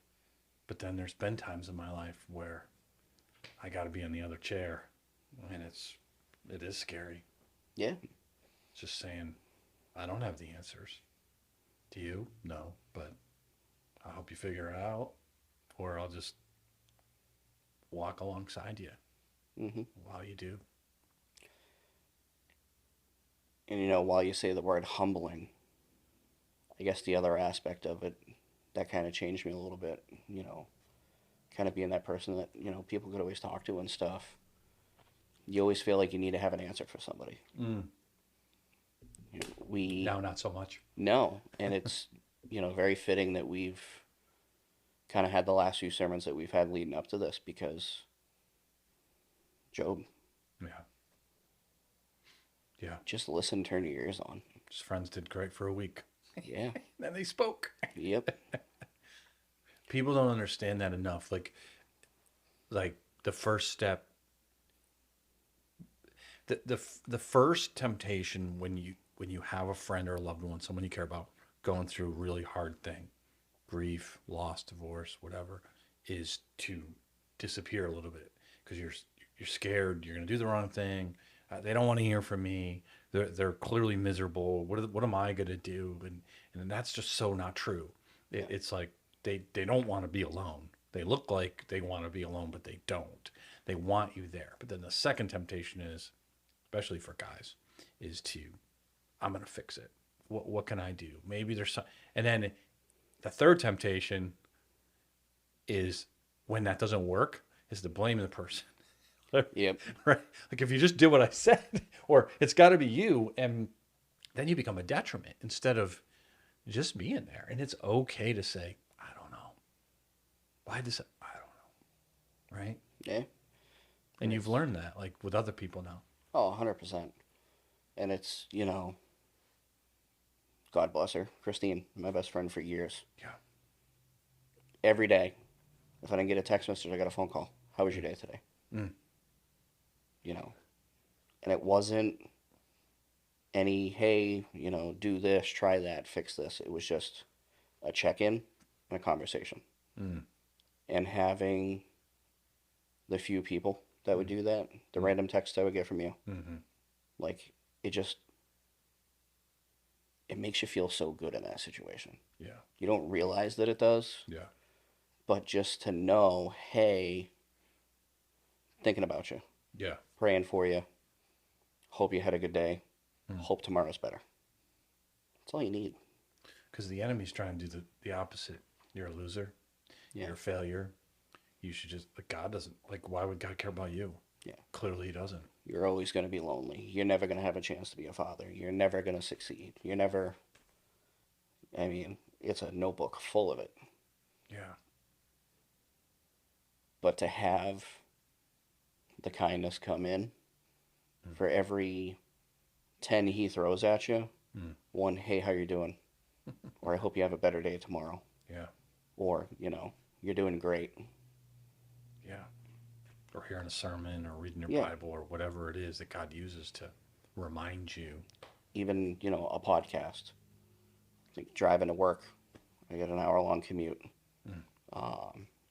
But then there's been times in my life where I got to be in the other chair, and it is scary. Yeah. Just saying, I don't have the answers. Do you? No, but I'll help you figure it out, or I'll just walk alongside you Hmm. while you do. And while you say the word humbling, I guess the other aspect of it that kind of changed me a little bit, kind of being that person that, people could always talk to and stuff. You always feel like you need to have an answer for somebody. Mm. We Now, not so much. know, and it's, very fitting that we've kind of had the last few sermons that we've had leading up to this because Job, Yeah. Yeah. just listen, turn your ears on. His friends did great for a week. Yeah. Then they spoke. Yep. People don't understand that enough. Like the first step, the first temptation when you have a friend or a loved one, someone you care about, going through a really hard thing, grief, loss, divorce, whatever, is to disappear a little bit because you're scared. You're going to do the wrong thing. They don't want to hear from me. They're clearly miserable. What am I going to do? And that's just so not true. Yeah. It's like they don't want to be alone. They look like they want to be alone, but they don't. They want you there. But then the second temptation is, especially for guys, is to, I'm going to fix it. What can I do? Maybe there's some, and then the third temptation is when that doesn't work, is to blame the person. Yep. Right? Like if you just did what I said, or it's got to be you, and then you become a detriment instead of just being there. And it's okay to say, I don't know. Why this? I don't know. Right? Yeah. And you've learned that, like with other people now. Oh, 100%. And it's, God bless her, Christine, my best friend for years. Yeah. Every day, if I didn't get a text message, I got a phone call. How was your day today? Mm. And it wasn't any, hey, do this, try that, fix this. It was just a check-in and a conversation. Mm. And having the few people that would do that, the random text I would get from you, Mm-hmm. like, it makes you feel so good in that situation. Yeah. You don't realize that it does, Yeah. but just to know, hey, thinking about you, Yeah. praying for you, hope you had a good day, Mm. hope tomorrow's better. That's all you need. Because the enemy's trying to do the opposite. You're a loser. Yeah. You're a failure. You should just, like, God doesn't, like, why would God care about you? Yeah. Clearly he doesn't. You're always going to be lonely. You're never going to have a chance to be a father. You're never going to succeed. It's a notebook full of it. Yeah. But to have the kindness come in for every 10 he throws at you, one, hey, how you doing? Or I hope you have a better day tomorrow. Yeah. Or, you're doing great. Yeah. Or hearing a sermon or reading your Yeah. Bible or whatever it is that God uses to remind you. Even, a podcast. Like driving to work, I got an hour-long commute.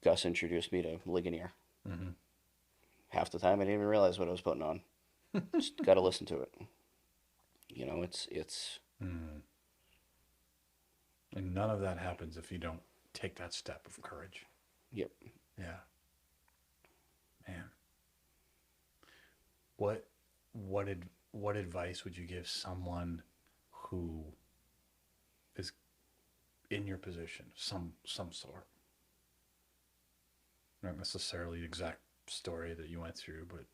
Gus introduced me to Ligonier. Mm-hmm. Half the time I didn't even realize what I was putting on. Just got to listen to it. It's Mm. And none of that happens if you don't take that step of courage. Yep. Yeah. Man. What advice would you give someone who is in your position, some sort? Not necessarily the exact story that you went through, but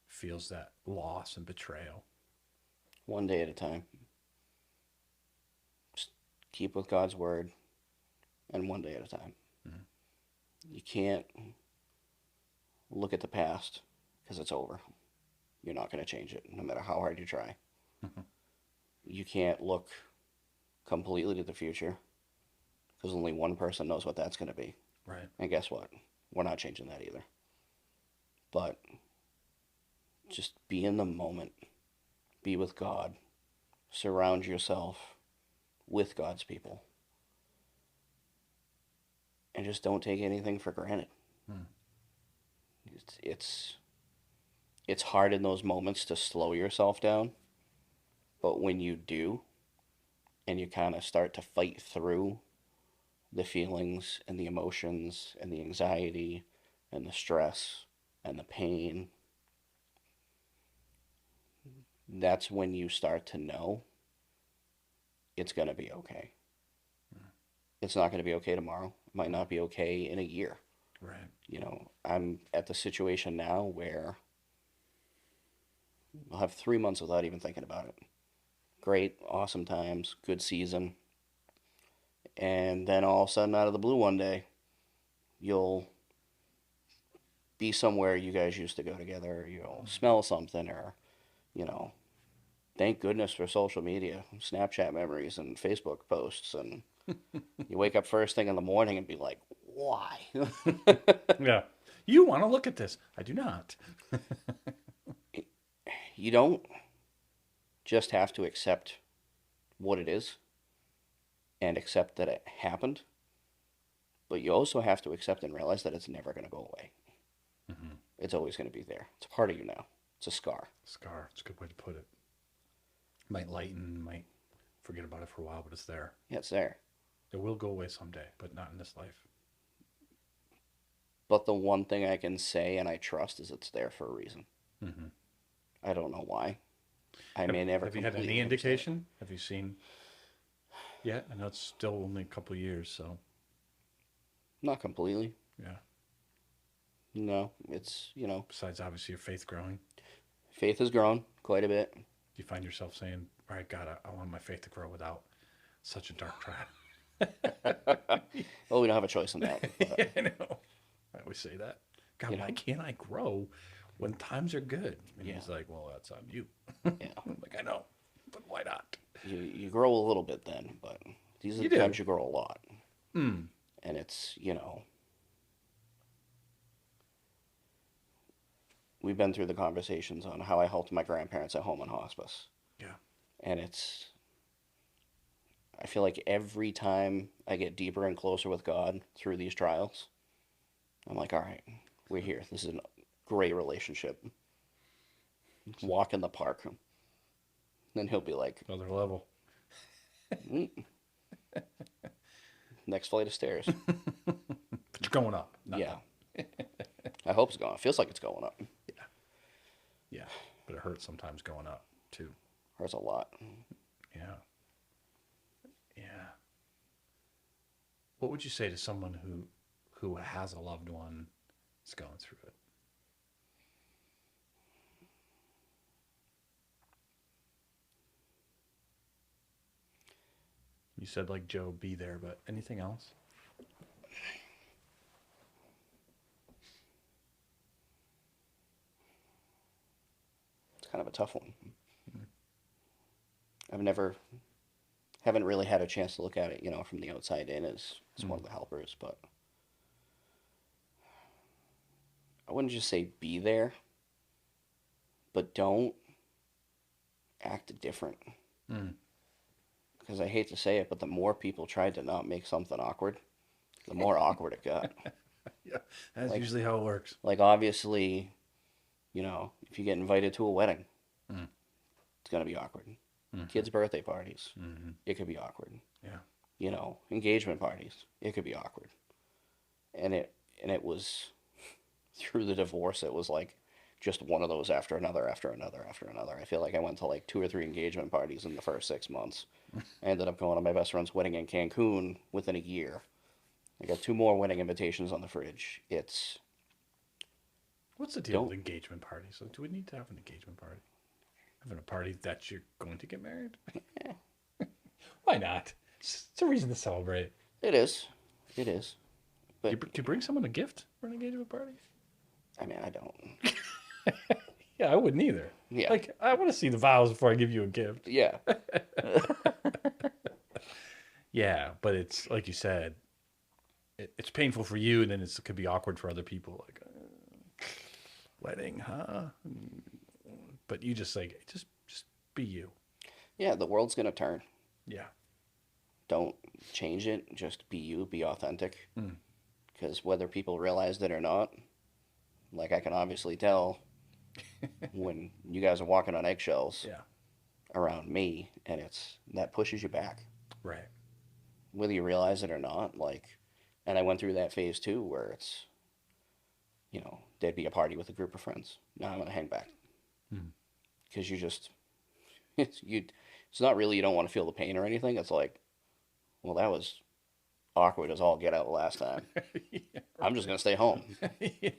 feels that loss and betrayal. One day at a time. Just keep with God's word, and one day at a time. You can't look at the past because it's over. You're not going to change it, no matter how hard you try. You can't look completely to the future because only one person knows what that's going to be. Right. And guess what? We're not changing that either. But just be in the moment. Be with God. Surround yourself with God's people. And just don't take anything for granted. It's hard in those moments to slow yourself down. But when you do, and you kind of start to fight through the feelings and the emotions and the anxiety and the stress and the pain, that's when you start to know it's going to be okay. It's not going to be okay tomorrow. It might not be okay in a year. Right. I'm at the situation now where I'll have 3 months without even thinking about it. Great, awesome times, good season. And then all of a sudden, out of the blue one day, you'll be somewhere you guys used to go together, you'll smell something, or, you know, thank goodness for social media, Snapchat memories and Facebook posts, and you wake up first thing in the morning and be like, why? Yeah. You want to look at this. I do not. You don't just have to accept what it is and accept that it happened, but you also have to accept and realize that it's never going to go away. Mm-hmm. It's always going to be there. It's a part of you now. It's a scar. Scar. It's a good way to put it. Might lighten, might forget about it for a while, but it's there. Yeah, it's there. It will go away someday, but not in this life. But the one thing I can say and I trust is it's there for a reason. Mm-hmm. I don't know why. I may never Have you had completely any understand. indication? Have you seen yet? I know it's still only a couple of years, so Not completely. yeah. No, it's, you know, Besides, obviously, your faith growing. faith has grown quite a bit. Do you find yourself saying, "All right, God, I want my faith to grow without such a dark trap"? Well, we don't have a choice in that. Yeah, I know. I always say that. God, You why know. can't I grow when times are good? And Yeah. he's like, "Well, that's on you." Yeah. I'm like, I know, but why not? You grow a little bit then, but these are You the do. times you grow a lot. Mm. And it's, you know, we've been through the conversations on how I helped my grandparents at home in hospice. Yeah. And it's, I feel like every time I get deeper and closer with God through these trials, I'm like, all right, we're here. This is a great relationship. Walk in the park. Then he'll be like, Another level. "Mm, next flight of stairs." But you're going up. Not Yeah. down. I hope it's going. It feels like it's going up. Yeah. But it hurts sometimes going up too. Hurts a lot. Yeah. Yeah. What would you say to someone who has a loved one that's going through it? You said like Joe, be there, but anything else? It's kind of a tough one. I've never, haven't really had a chance to look at it, you know, from the outside in as one of the helpers, but I wouldn't just say be there, but don't act different. Mm. Because I hate to say it, but the more people tried to not make something awkward, the more awkward it got. Yeah, that's Like- usually how it works. Like, obviously, you know, if you get invited to a wedding, Mm. it's going to be awkward. Mhm. Kids' birthday parties, Mm-hmm. it could be awkward. Yeah. You know, engagement parties, it could be awkward. And it was through the divorce, it was like just one of those after another, after another, after another. I feel like I went to like 2 or 3 engagement parties in the first 6 months. I ended up going to my best friend's wedding in Cancun within a year. I got 2 more wedding invitations on the fridge. It's What's the deal Don't- with engagement parties? So do we need to have an engagement party? Having a party that you're going to get married? Why not? It's a reason to celebrate. it is, it is. Do you bring someone a gift for an engagement party? I mean, I don't. Yeah, I wouldn't either. Yeah. Like, I want to see the vows before I give you a gift. Yeah, Yeah, but it's like you said, it's painful for you, and then it could be awkward for other people. Like, wedding, huh? But you just like, just be you. yeah. The world's gonna turn. Yeah. Don't change it. Just be you. Be authentic. Mm. Because whether people realize it or not, like I can obviously tell when you guys are walking on eggshells Yeah. around me, and that pushes you back, Right. whether you realize it or not. Like, and I went through that phase too, where it's, you know, there'd be a party with a group of friends. Now I'm gonna hang back Mm. because you just It's not really you don't want to feel the pain or anything. It's like, well, that was awkward as all get out last time. Yeah. I'm just gonna stay home. Yeah.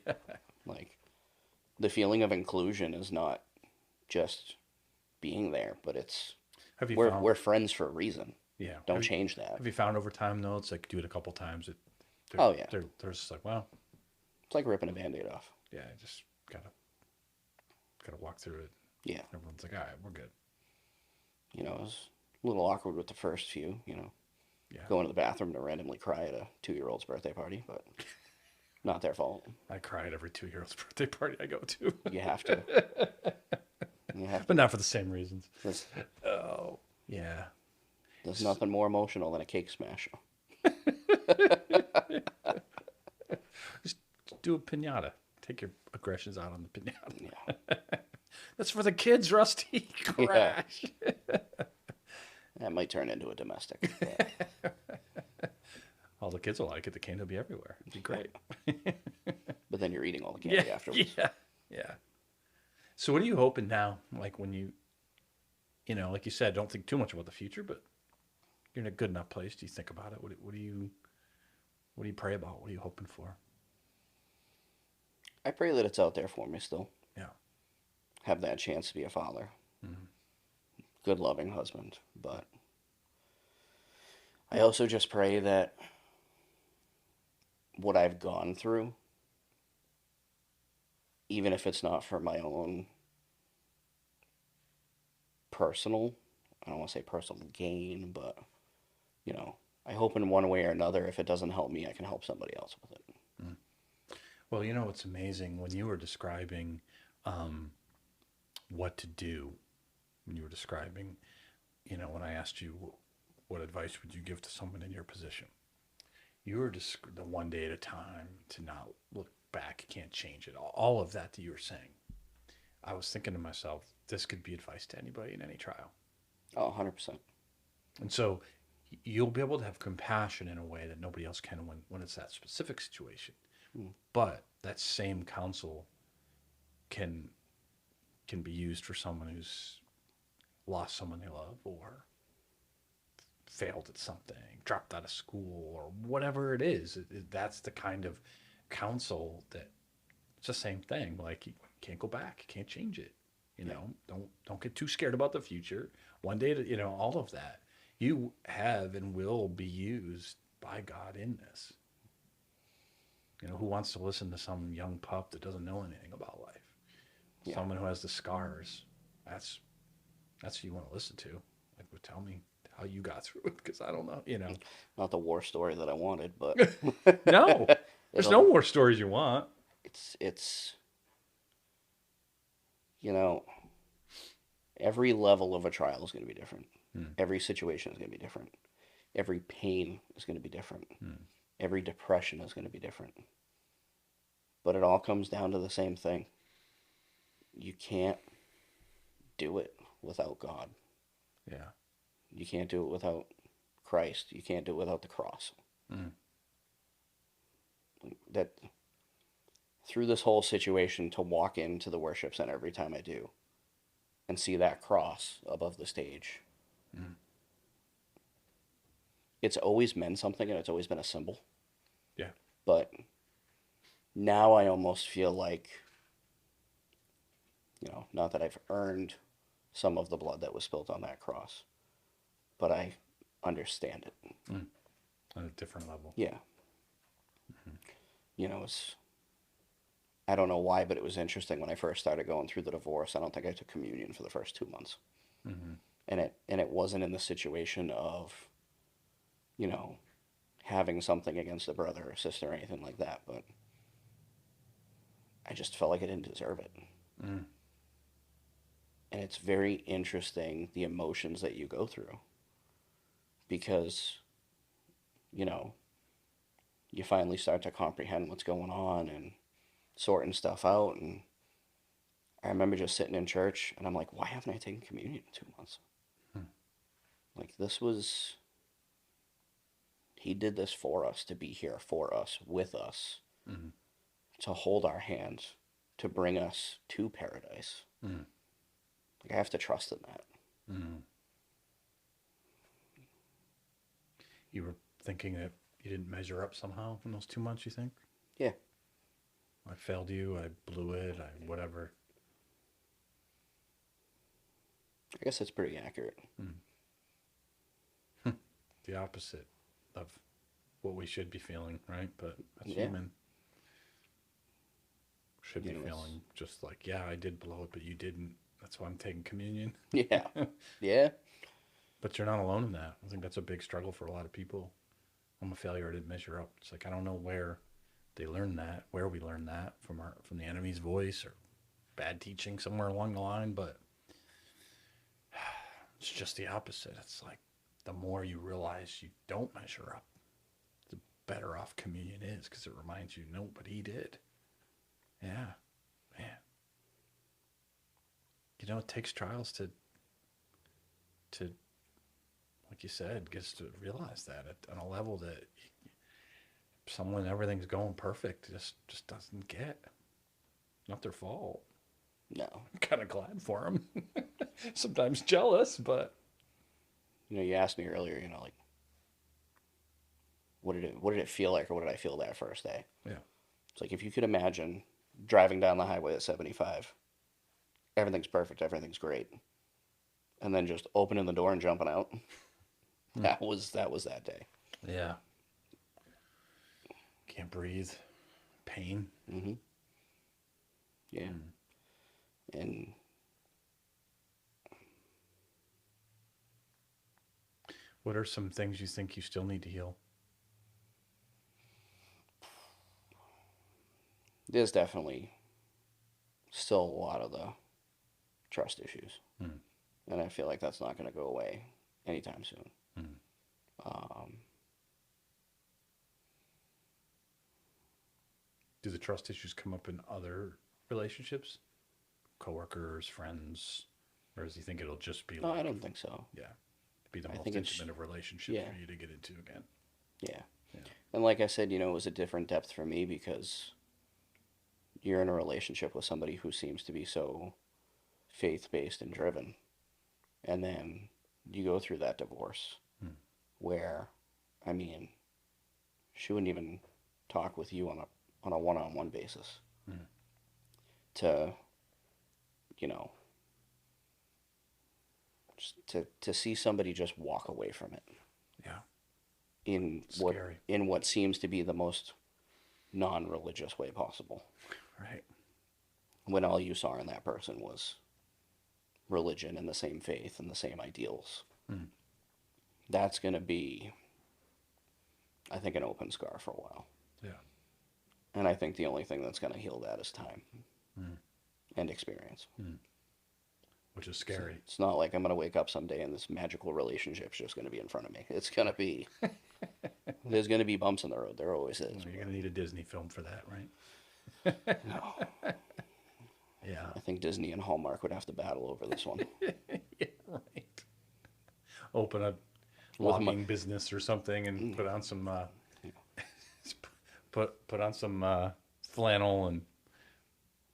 Like, the feeling of inclusion is not just being there, but it's Have you we're found? we're friends for a reason. Yeah. Don't change that. Have you found over time though? It's like do it a couple times. It Oh yeah, they're just like, well, it's like ripping a Band-Aid off. yeah, I just gotta walk through it. Yeah, Everyone's like, all right, we're good. it was a little awkward with the first few. Yeah, Going to the bathroom to randomly cry at a 2-year-old's birthday party, but not their fault. I cry at every 2-year-old's birthday party I go to, You have to. You have but to. not for the same reasons. There's, Oh, yeah. there's nothing more emotional than a cake smash. Just do a pinata. Take your aggressions out on the pinata. Yeah. That's for the kids, Rusty. Crash. That might turn into a domestic. But, All the kids will like it. The candy will be everywhere. It'd be great. but then you're eating all the candy afterwards. Yeah. So what are you hoping now? Like when you like you said, don't think too much about the future, but you're in a good enough place. Do you think about it? What do you pray about? What are you hoping for? I pray that it's out there for me still. Yeah. Have that chance to be a father. Mm-hmm. Good, loving husband. But I also just pray that what I've gone through, even if it's not for my own personal, I don't want to say personal gain, but, I hope in one way or another, if it doesn't help me, I can help somebody else with it. Mm. Well, it's amazing when you were describing what to do, when you were describing, when I asked you what advice would you give to someone in your position, you were just the one day at a time, to not look back, can't change it. All of that you were saying. I was thinking to myself, this could be advice to anybody in any trial. Oh, 100%. And so you'll be able to have compassion in a way that nobody else can when it's that specific situation. Mm. But that same counsel can be used for someone who's lost someone they love, or failed at something, dropped out of school, or whatever it is. That's the kind of counsel that it's the same thing. Like, you can't go back, you can't change it. Don't get too scared about the future. One day, all of that, you have and will be used by God in this. Who wants to listen to some young pup that doesn't know anything about life? Yeah. Someone who has the scars. That's who you want to listen to. Like, well, tell me how you got through it, because I don't know. Not the war story that I wanted, but no, there's no war stories you want. It's every level of a trial is going to be different. Every situation is going to be different. Every pain is going to be different. Every depression is going to be different. But it all comes down to the same thing. You can't do it without God. Yeah. You can't do it without Christ. You can't do it without the cross. That through this whole situation, to walk into the worship center every time I do and see that cross above the stage, it's always meant something, and it's always been a symbol. Yeah. But now I almost feel like, not that I've earned some of the blood that was spilled on that cross, but I understand it. On a different level. Yeah. I don't know why, but it was interesting when I first started going through the divorce. I don't think I took communion for the first 2 months. And it wasn't in the situation of, having something against a brother or sister or anything like that, but I just felt like I didn't deserve it. And it's very interesting, the emotions that you go through, because, you finally start to comprehend what's going on and sorting stuff out. And I remember just sitting in church, and I'm like, why haven't I taken communion in 2 months? Like, he did this for us, to be here for us, with us, to hold our hands, to bring us to paradise. Like, I have to trust in that. You were thinking that you didn't measure up somehow in those 2 months, you think? Yeah. I failed you, I blew it, whatever. I guess that's pretty accurate. The opposite of what we should be feeling, right? But that's Yeah. human. Should be You know, feeling just like, yeah, I did blow it, but you didn't. That's why I'm taking communion. yeah. Yeah. But you're not alone in that. I think that's a big struggle for a lot of people. I'm a failure. I didn't measure up. It's like I don't know where they learn that, where we learn that from the enemy's voice or bad teaching somewhere along the line. But it's just the opposite. It's like the more you realize you don't measure up, the better off communion is because it reminds you, no, but he did. Yeah, man. You know, it takes trials to like you said, gets to realize that on a level that someone everything's going perfect just doesn't get. Not their fault. No. I'm kind of glad for them. Sometimes jealous, but You know, you asked me earlier, you know, like what did it feel like or what did I feel that first day? yeah, It's like if you could imagine driving down the highway at 75, everything's perfect, everything's great. And then just opening the door and jumping out. That was that day. yeah. Can't breathe, pain. Hmm. Yeah. And What are some things you think you still need to heal? there's definitely still a lot of the trust issues. Mm. And I feel like that's not going to go away anytime soon. Mm. Um, Do the trust issues come up in other relationships, coworkers, friends, or does he think it'll just be no, I like, don't think so. yeah, be the I most think it's, intimate of relationships yeah, for you to get into again? yeah. Yeah. And like I said, you know, it was a different depth for me because you're in a relationship with somebody who seems to be so faith based and driven. And then you go through that divorce Mm. where, I mean, she wouldn't even talk with you on a one on one basis. Mm. To, you know, just to see somebody just walk away from it Yeah. in Scary. what seems to be the most non religious way possible. Right. When all you saw in that person was religion and the same faith and the same ideals. Mm. That's going to be, I think, an open scar for a while. Yeah. And I think the only thing that's going to heal that is time Mm. and experience. Mm. Which is scary. It's not like I'm going to wake up someday and this magical relationship's just going to be in front of me. It's going to be, there's going to be bumps in the road. There always is. Well, you're going to need a Disney film for that, right? No. Yeah. I think Disney and Hallmark would have to battle over this one. Yeah, right. Open a With my- logging business or something and put on some put on some flannel and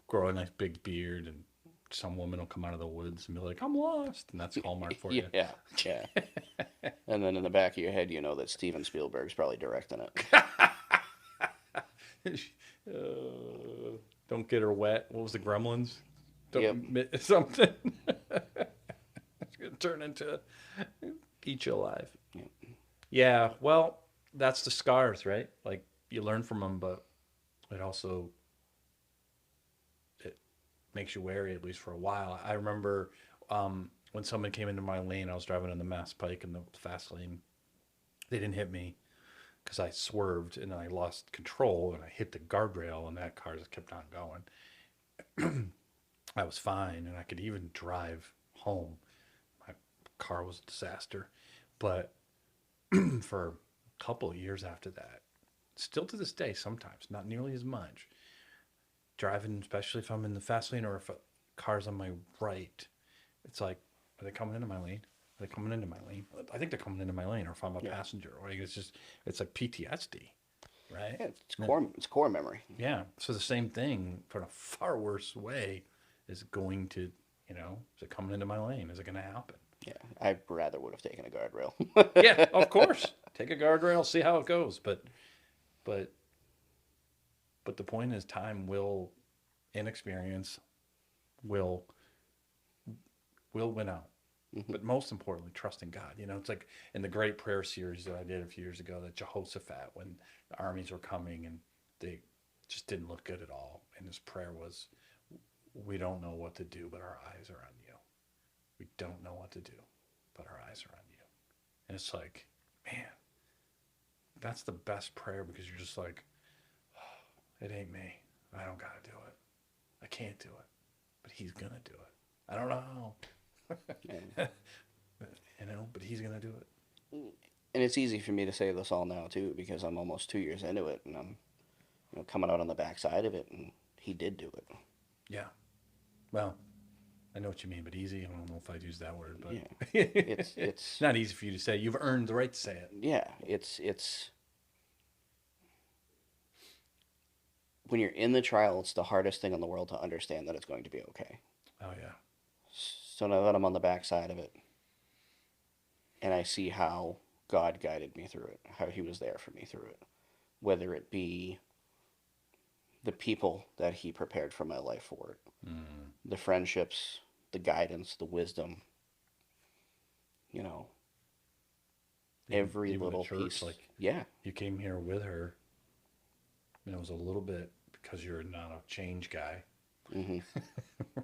grow a nice big beard, and some woman will come out of the woods and be like, "I'm lost," and that's Hallmark for you. Yeah, yeah. And then in the back of your head, you know that Steven Spielberg's probably directing it. Don't get her wet. What was the Gremlins? Don't Yep. admit something. It's gonna turn into eat you alive. Yep. Yeah, well, that's the scars, right? Like you learn from them, but it also it makes you wary at least for a while. I remember when someone came into my lane. I was driving on the Mass Pike in the fast lane. They didn't hit me because I swerved and I lost control and I hit the guardrail and that car just kept on going. I was fine and I could even drive home. My car was a disaster, but for a couple of years after that, still to this day, sometimes not nearly as much. Driving, especially if I'm in the fast lane or if a car's on my right, it's like, are they coming into my lane? Are they coming into my lane? I think they're coming into my lane, or if I'm a passenger, or it's just, it's like PTSD, right? Yeah, it's core memory. Yeah. So the same thing, but in a far worse way, is going to, is it coming into my lane? Is it going to happen? Yeah, I rather would have taken a guardrail. Yeah, of course. Take a guardrail, see how it goes. But the point is, time will, inexperience will win out. but most importantly, trusting God. You know, it's like in the great prayer series that I did a few years ago, that Jehoshaphat, when the armies were coming and they just didn't look good at all, and his prayer was, "We don't know what to do, but our eyes are on you. We don't know what to do, but our eyes are on you." And it's like, man, that's the best prayer, because you're just like, oh, it ain't me. I don't gotta do it. I can't do it, but He's gonna do it. I don't know And, how, but He's gonna do it. and it's easy for me to say this all now too because I'm almost 2 years into it and I'm coming out on the backside of it, and he did do it. Yeah. Well, I know what you mean, but easy. I don't know if I'd use that word, but Yeah, it's not easy for you to say. You've earned the right to say it. yeah, it's when you're in the trial, it's the hardest thing in the world to understand that it's going to be okay. Oh yeah. So now that I'm on the backside of it, and I see how God guided me through it, how He was there for me through it, whether it be the people that He prepared for my life for it, the friendships, the guidance, the wisdom, you know, every Even the little church, piece. like Yeah. you came here with her, and it was a little bit because you're not a change guy, Hmm.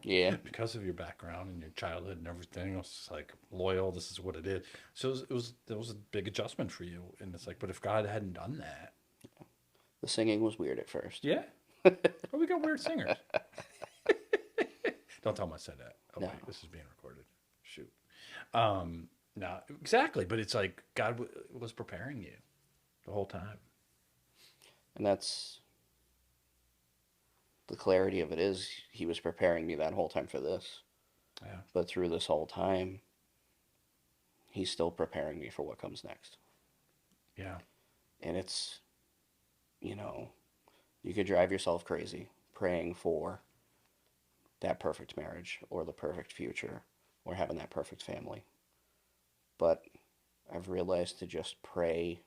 Yeah. because of your background and your childhood and everything. It was like loyal. This is what it is. So it was a big adjustment for you, and it's like, but if God hadn't done that, The singing was weird at first. yeah, well, we got weird singers. Don't tell them I said that. Oh No. wait, this is being recorded. Shoot. No, exactly. But it's like God was preparing you the whole time. And that's the clarity of it is He was preparing me that whole time for this. Yeah. But through this whole time, He's still preparing me for what comes next. Yeah. And it's, you know, you could drive yourself crazy praying for that perfect marriage or the perfect future or having that perfect family. But I've realized to just pray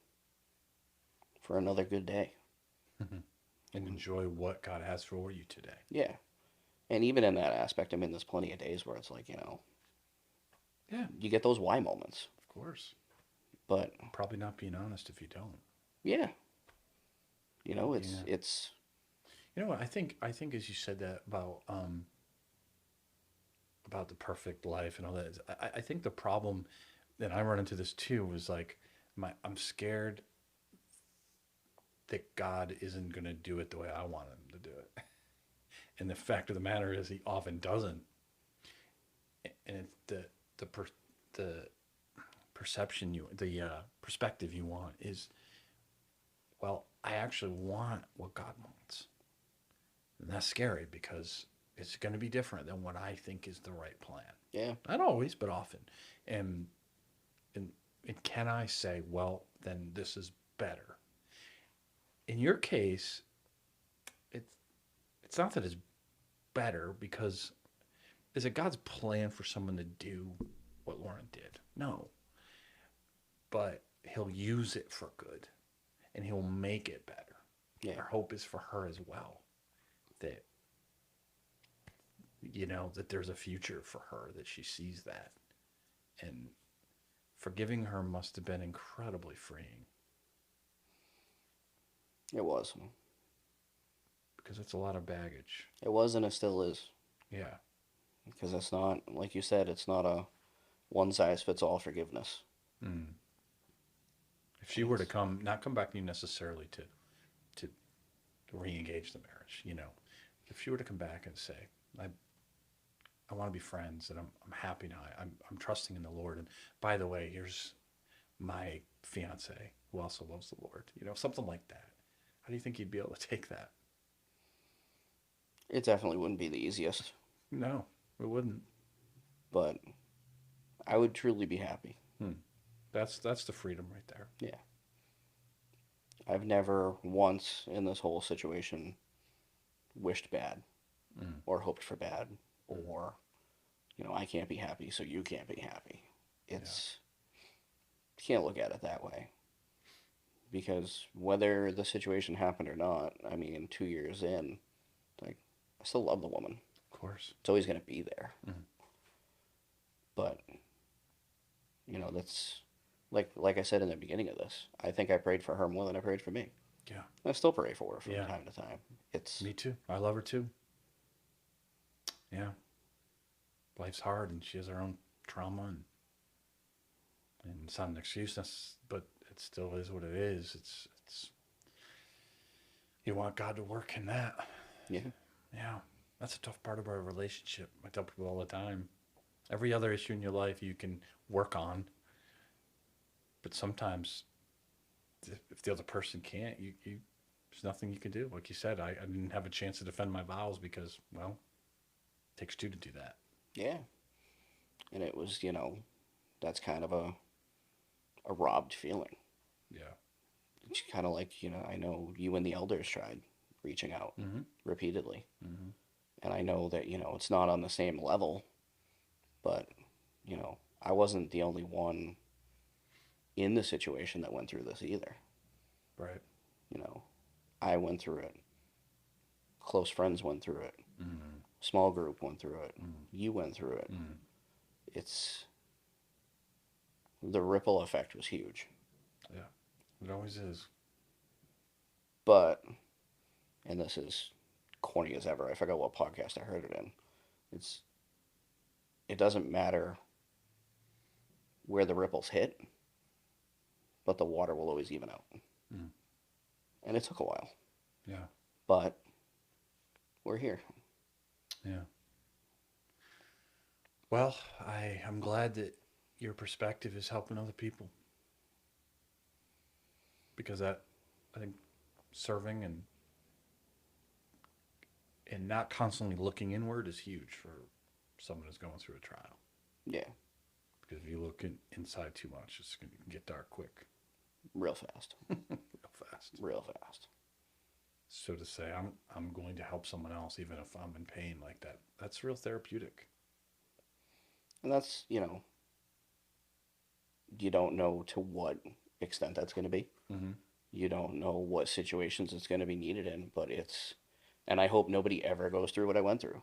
for another good day. And enjoy what God has for you today. Yeah. And even in that aspect, I mean, there's plenty of days where it's like, Yeah, you get those why moments. of course. But Probably not being honest if you don't. yeah, it's Yeah. it's You know what? I think as you said that about the perfect life and all that, I think the problem, and I run into this too, was like I'm scared that God isn't going to do it the way I want Him to do it. And the fact of the matter is, He often doesn't. And it's the perception the perspective you want is, well, I actually want what God wants, and that's scary because it's going to be different than what I think is the right plan. yeah, Not always, but often. And and and can I say, well, then this is better? In your case, it's it's not that it's better, because is it God's plan for someone to do what Lauren did? No, but He'll use it for good, and He'll make it better. yeah, Our hope is for her as well, that that there's a future for her, that she sees that, and forgiving her must have been incredibly freeing, it was. because it's a lot of baggage. It was and it still is. Yeah. Because it's not, like you said, it's not a one size fits all forgiveness. Mm. If she were to not come back to you necessarily to re-engage the marriage, if she were to come back and say, I want to be friends, and I'm happy now. I'm trusting in the Lord. And by the way, here's my fiance who also loves the Lord. Something like that. How do you think you'd be able to take that? It definitely wouldn't be the easiest, No, it wouldn't. but I would truly be happy. That's the freedom right there. Yeah. I've never once in this whole situation wished bad or hoped for bad or, I can't be happy, so you can't be happy. It's, you can't look at it that way. Because whether the situation happened or not, I mean, 2 years in, like, I still love the woman. Of course. It's always going to be there. Mhm. But You know, that's like I said in the beginning of this. I think I prayed for her more than I prayed for me. Yeah. I still pray for her from Yeah. time to time. It's Me too. I love her too. Yeah. Life's hard and she has her own trauma and it's not an excuse, but it still is what it is. It's you want God to work in that. yeah, Yeah. That's a tough part of our relationship. I tell people all the time. Every other issue in your life you can work on, but sometimes if the other person can't, you there's nothing you can do. Like you said, I didn't have a chance to defend my vows because, well, it takes two to do that. yeah. And it was, that's kind of a robbed feeling. Yeah. It's kind of like, I know you and the elders tried reaching out Mm-hmm. repeatedly. Mm-hmm. And I know that, it's not on the same level, but, I wasn't the only one in the situation that went through this either. Right. You know, I went through it. Close friends went through it. Mm-hmm. Small group went through it. Mm-hmm. You went through it. Mm-hmm. It's the ripple effect was huge. Yeah. It always is. But, and this is corny as ever. I forgot what podcast I heard it in. It doesn't matter where the ripples hit, but the water will always even out. Mm. And it took a while, Yeah. but we're here. Yeah. Well, I'm glad that your perspective is helping other people. Because I think serving and not constantly looking inward is huge for someone who's going through a trial. Yeah, Because if you look inside too much, it's going to get dark quick, real fast. real fast. Real fast. So to say, I'm going to help someone else, even if I'm in pain like that, that's real therapeutic. And that's, you don't know to what extent that's going to be. Mm-hmm. You don't know what situations it's going to be needed in, but and I hope nobody ever goes through what I went through.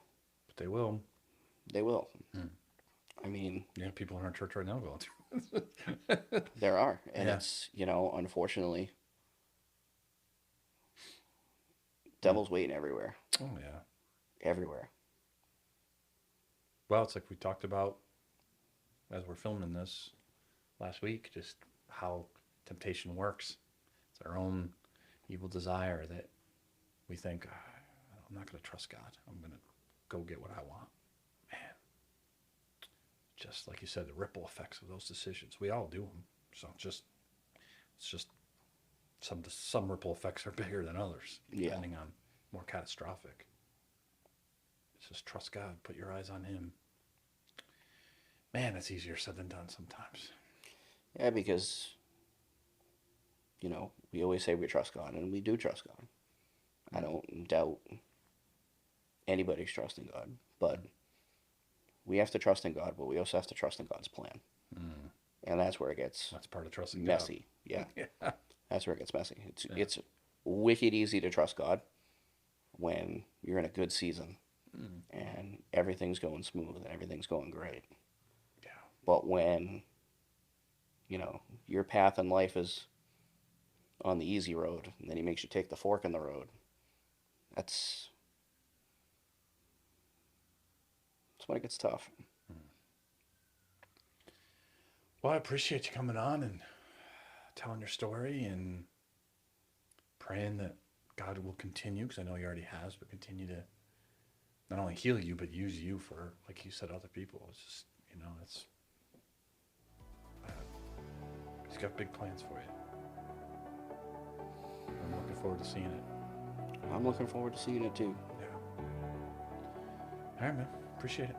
But they will. They will. Mm. I mean, Yeah, people in our church right now going through. there are. And Yeah. it's, unfortunately, devil's waiting everywhere. Oh yeah. Everywhere. Well, it's like we talked about as we're filming this last week, just how temptation works. It's our own evil desire that we think, I'm not going to trust God. I'm going to go get what I want. Man, just like you said, the ripple effects of those decisions. We all do them. So it's just some ripple effects are bigger than others, depending on more catastrophic. It's just trust God. Put your eyes on Him. Man, that's easier said than done sometimes. Yeah, because, we always say we trust God, and we do trust God. I don't doubt anybody's trusting God, but we have to trust in God, but we also have to trust in God's plan. Mm. And that's where it gets That's part of trusting messy. God. Yeah. Yeah. That's where it gets messy. It's wicked easy to trust God when you're in a good season and everything's going smooth and everything's going great. Yeah. But when, your path in life is on the easy road and then He makes you take the fork in the road, that's when it gets tough. Well, I appreciate you coming on and telling your story and praying that God will continue, because I know He already has, but continue to not only heal you, but use you for, like you said, other people. It's just, He's got big plans for you. I'm looking forward to seeing it. I'm looking forward to seeing it too. Yeah. All right, man. Appreciate it.